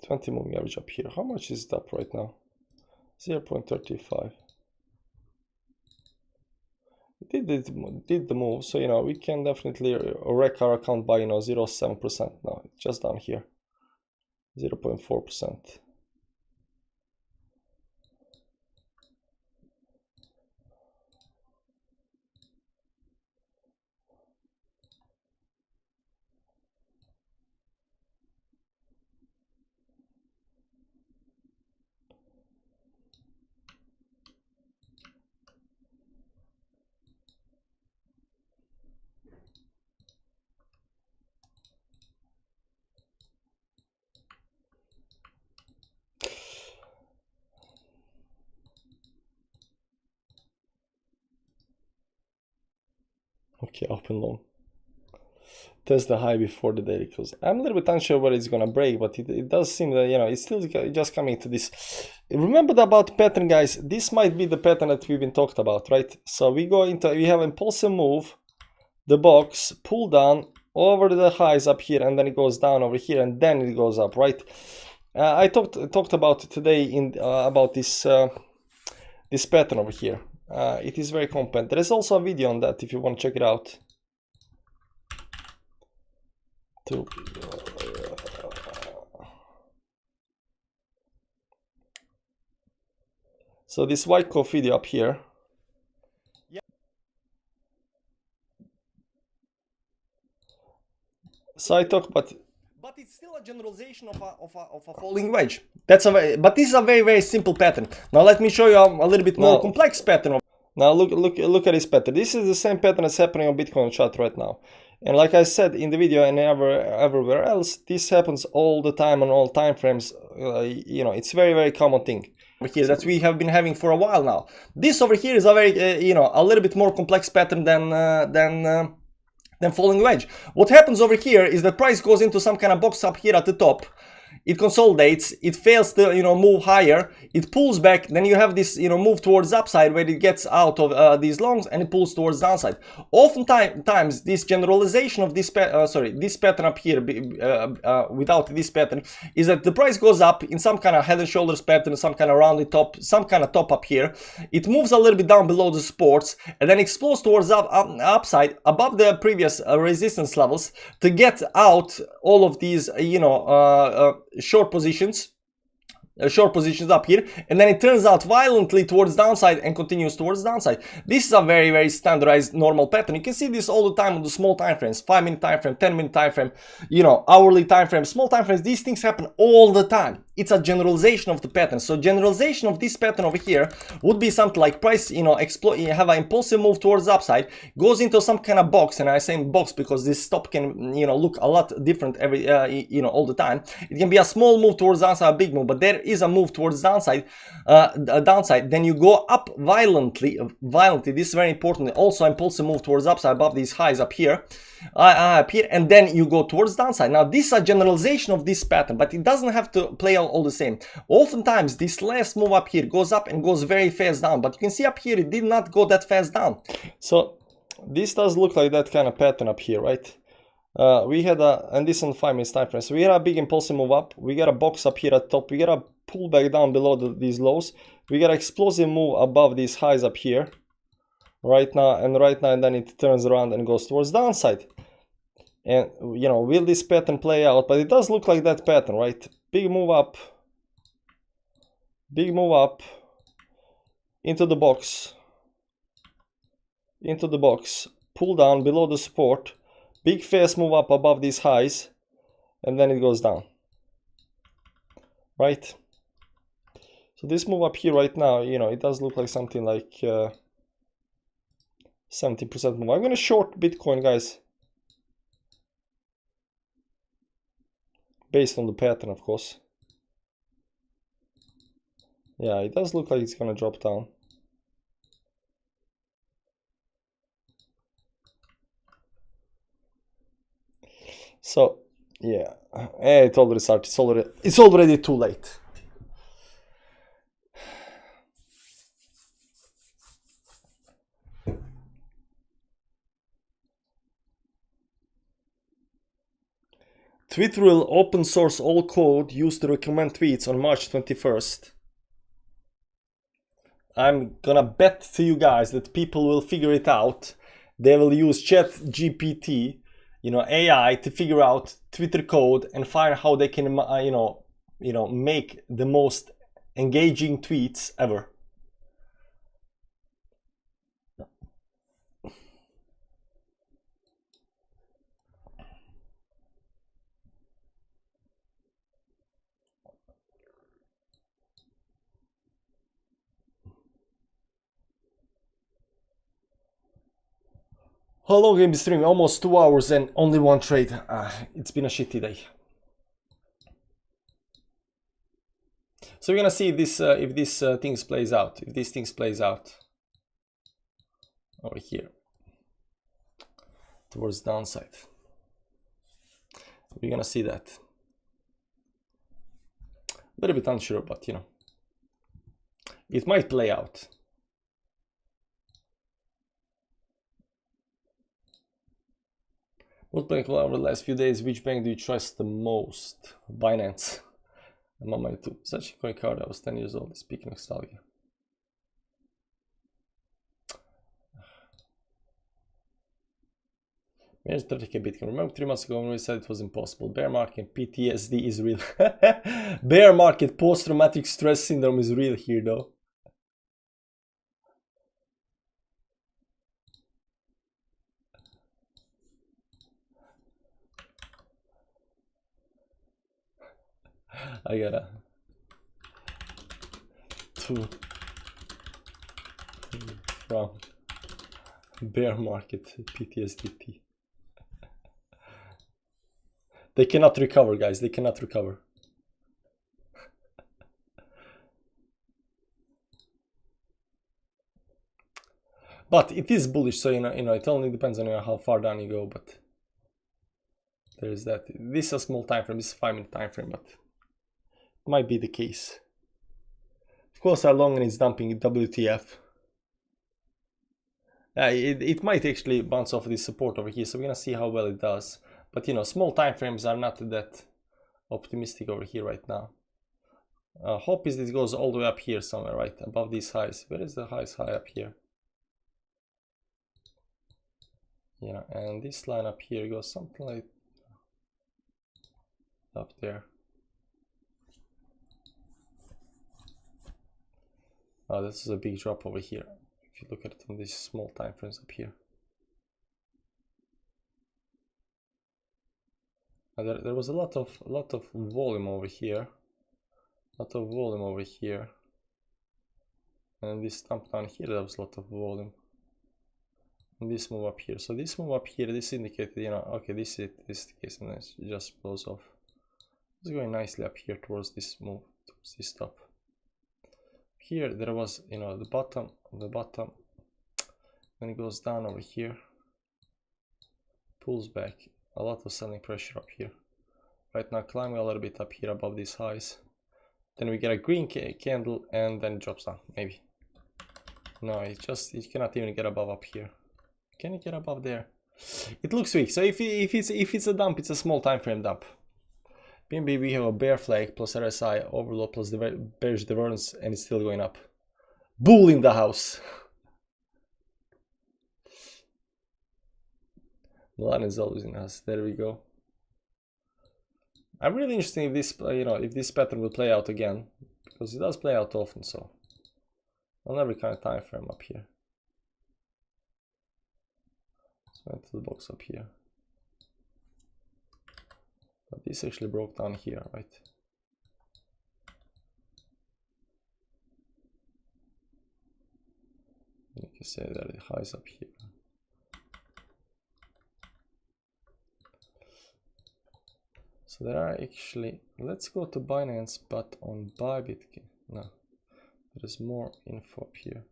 20 moving average up here. How much is it up right now? 0.35. It did the move, so you know we can definitely wreck our account by 0.7% now. It's just down here. 0.4%. Okay, open long. Test the high before the daily close. I'm a little bit unsure whether it's gonna break, but it does seem that it's still just coming to this. Remember about pattern, guys. This might be the pattern that we've been talked about, right? So we have impulsive move, the box, pull down over the highs up here, and then it goes down over here, and then it goes up, right? I talked about it today about this this pattern over here. It is very competent. There is also a video on that if you want to check it out. So this white coffee video up here. Yeah. So I talk about. But it's still a generalization of a falling wedge. But this is a very simple pattern. Now let me show you a little bit more complex pattern. Now look at this pattern. This is the same pattern that's happening on Bitcoin chart right now. And like I said in the video and everywhere else, this happens all the time on all time frames. You know, it's very common thing over here that we have been having for a while now. This over here is a very you know, a little bit more complex pattern than falling wedge. What happens over here is the price goes into some kind of box up here at the top. It consolidates, it fails to, you know, move higher, it pulls back, then you have this, you know, move towards upside where it gets out of these longs and it pulls towards downside. Oftentimes this generalization of this this pattern up here without this pattern is that the price goes up in some kind of head and shoulders pattern, some kind of rounded top, some kind of top up here. It moves a little bit down below the supports and then explodes towards upside above the previous resistance levels to get out all of these, you know, short positions up here, and then it turns out violently towards downside and continues towards downside. This is a very standardized normal pattern. You can see this all the time on the small time frames, 5-minute time frame, 10-minute time frame, you know, hourly time frame, small time frames. These things happen all the time. It's a generalization of the pattern. So generalization of this pattern over here would be something like price, you know, you have an impulsive move towards upside, goes into some kind of box, and I say box because this stop can, you know, look a lot different every you know, all the time. It can be a small move towards downside, a big move, but there is a move towards downside, then you go up violently. This is very important. Also impulsive move towards upside above these highs up here, and then you go towards downside. Now this is a generalization of this pattern, but it doesn't have to play all the same. Oftentimes this last move up here goes up and goes very fast down, but you can see up here it did not go that fast down. So this does look like that kind of pattern up here, right? We had and this on 5-minute time frame. So we had a big impulsive move up, we got a box up here at top, we got a pull back down below these lows, we got an explosive move above these highs up here right now, and then it turns around and goes towards downside. And you know, will this pattern play out? But it does look like that pattern, right? Big move up into the box, pull down below the support, big fast move up above these highs, and then it goes down, right? So this move up here right now, you know, it does look like something like 70% move. I'm gonna short Bitcoin, guys, based on the pattern, of course. Yeah, it does look like it's gonna drop down. So yeah, it already started. It's already too late. Twitter will open source all code used to recommend tweets on March 21st. I'm gonna bet to you guys that people will figure it out. They will use ChatGPT, you know, AI, to figure out Twitter code and find how they can, you know, make the most engaging tweets ever. How long have you been streaming? Almost 2 hours and only one trade. It's been a shitty day. So we're gonna see if this things plays out. If this things plays out over here towards downside, we're gonna see that. A little bit unsure, but you know, it might play out. What bank over the last few days? Which bank do you trust the most? Binance. I'm on my YouTube. Such a coin card. I was 10 years old. Speaking of nostalgia. Here's 30k Bitcoin. Remember 3 months ago when we said it was impossible? Bear market PTSD is real. Bear market post-traumatic stress syndrome is real here though. I gotta 2 from bear market PTSDT. They cannot recover, guys. They cannot recover. But it is bullish, so you know, it only depends on how far down you go. But there is that. This is a small time frame. This is a 5-minute time frame, but it might be the case. Of course, our long and is dumping WTF. It might actually bounce off this support over here, so we're gonna see how well it does. But you know, small time frames are not that optimistic over here right now. Hope is this goes all the way up here somewhere, right above these highs. Where is the highest high up here? Yeah, and this line up here goes something like up there. Oh, this is a big drop over here. If you look at it from these small time frames up here. There was a lot of volume over here. And this stamp down here, there was a lot of volume. And this move up here. So this move up here, this indicated, you know, okay, this is the case, and it just blows off. It's going nicely up here towards this move, towards this top. Here there was, you know, the bottom, then it goes down over here, pulls back, a lot of selling pressure up here. Right now climbing a little bit up here above these highs. Then we get a green candle and then it drops down, maybe. No, it cannot even get above up here. Can it get above there? It looks weak. So if it's a dump, it's a small time frame dump. BNB, we have a bear flag plus RSI overload plus the bearish divergence, and it's still going up. Bull in the house. Milan is always in us. There we go. I'm really interested if this, you know, if this pattern will play out again, because it does play out often. So on every kind of time frame up here. So into the box up here. But this actually broke down here, right? You can say that it highs up here. So there are actually, let's go to Binance, but on Bybit, no, there is more info up here.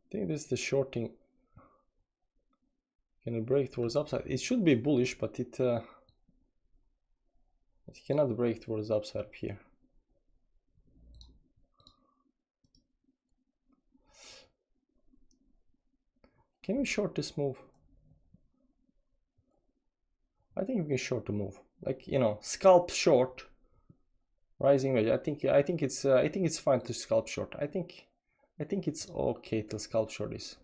I think this is the shorting. Can it break towards upside? It should be bullish, but it cannot break towards upside up here. Can we short this move? I think we can short the move. Like, you know, scalp short, rising wedge. I think it's fine to scalp short. I think it's okay to scalp short this.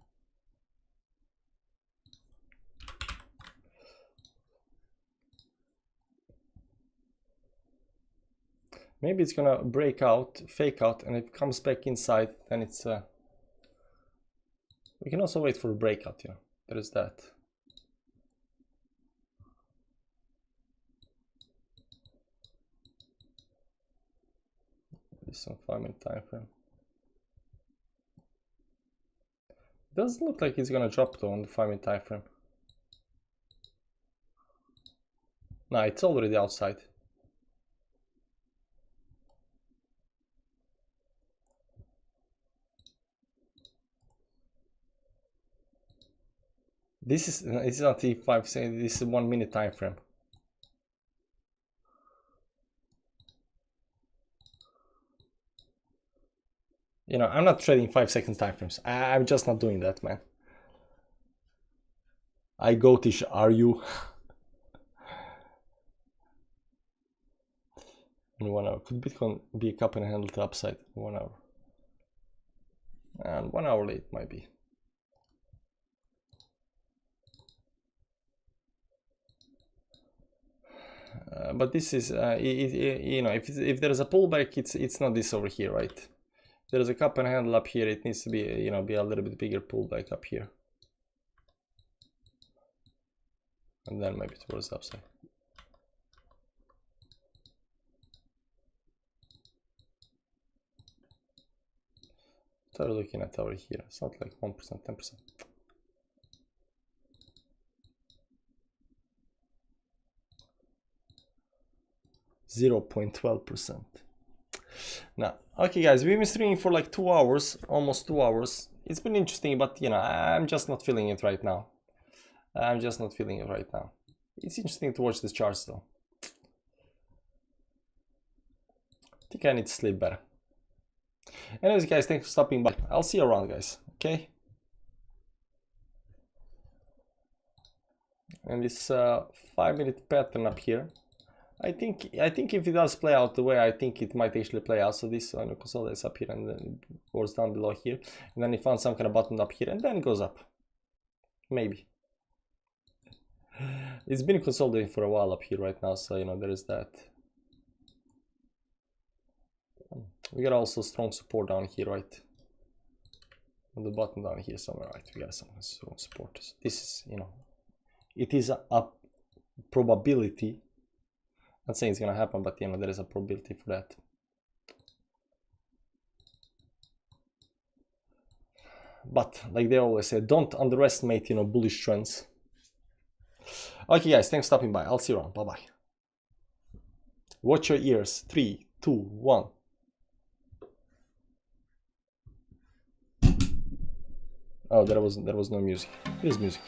Maybe it's gonna break out, fake out, and if it comes back inside, then it's we can also wait for a breakout, you know. There is that. This is on 5-minute time frame. Doesn't look like it's gonna drop though on the 5-minute time frame. Nah, it's already outside. This is, it's not T5, saying this is 1-minute time frame. You know, I'm not trading 5-second time frames. I'm just not doing that, man. I goatish, are you? In 1 hour. Could Bitcoin be a cup and handle to upside in 1 hour? And 1 hour late might be. But this is, you know, if there is a pullback, it's not this over here, right? There is a cup and handle up here. It needs to be, you know, be a little bit bigger pullback up here, and then maybe towards the upside. Start looking at over here. It's not like 1%, 10%. .12%. Now, okay guys, we've been streaming for like 2 hours, almost 2 hours. It's been interesting, but you know, I'm just not feeling it right now. I'm just not feeling it right now. It's interesting to watch the charts though. I think I need to sleep better. Anyways guys, thanks for stopping by. I'll see you around guys, okay? And this 5-minute pattern up here, I think if it does play out the way I think it might actually play out, so this one consolidates up here and then goes down below here, and then it found some kind of button up here and then it goes up, maybe. It's been consolidating for a while up here right now, so you know, there is that. We got also strong support down here, right? On the bottom down here somewhere, right? We got some strong support. So this is, you know, it is a probability. Not saying it's gonna happen, but you know, there is a probability for that. But like they always say, don't underestimate, you know, bullish trends. Okay guys, thanks for stopping by. I'll see you around. Bye bye. Watch your ears. 3, 2, 1. Oh, there was no music. Here's music.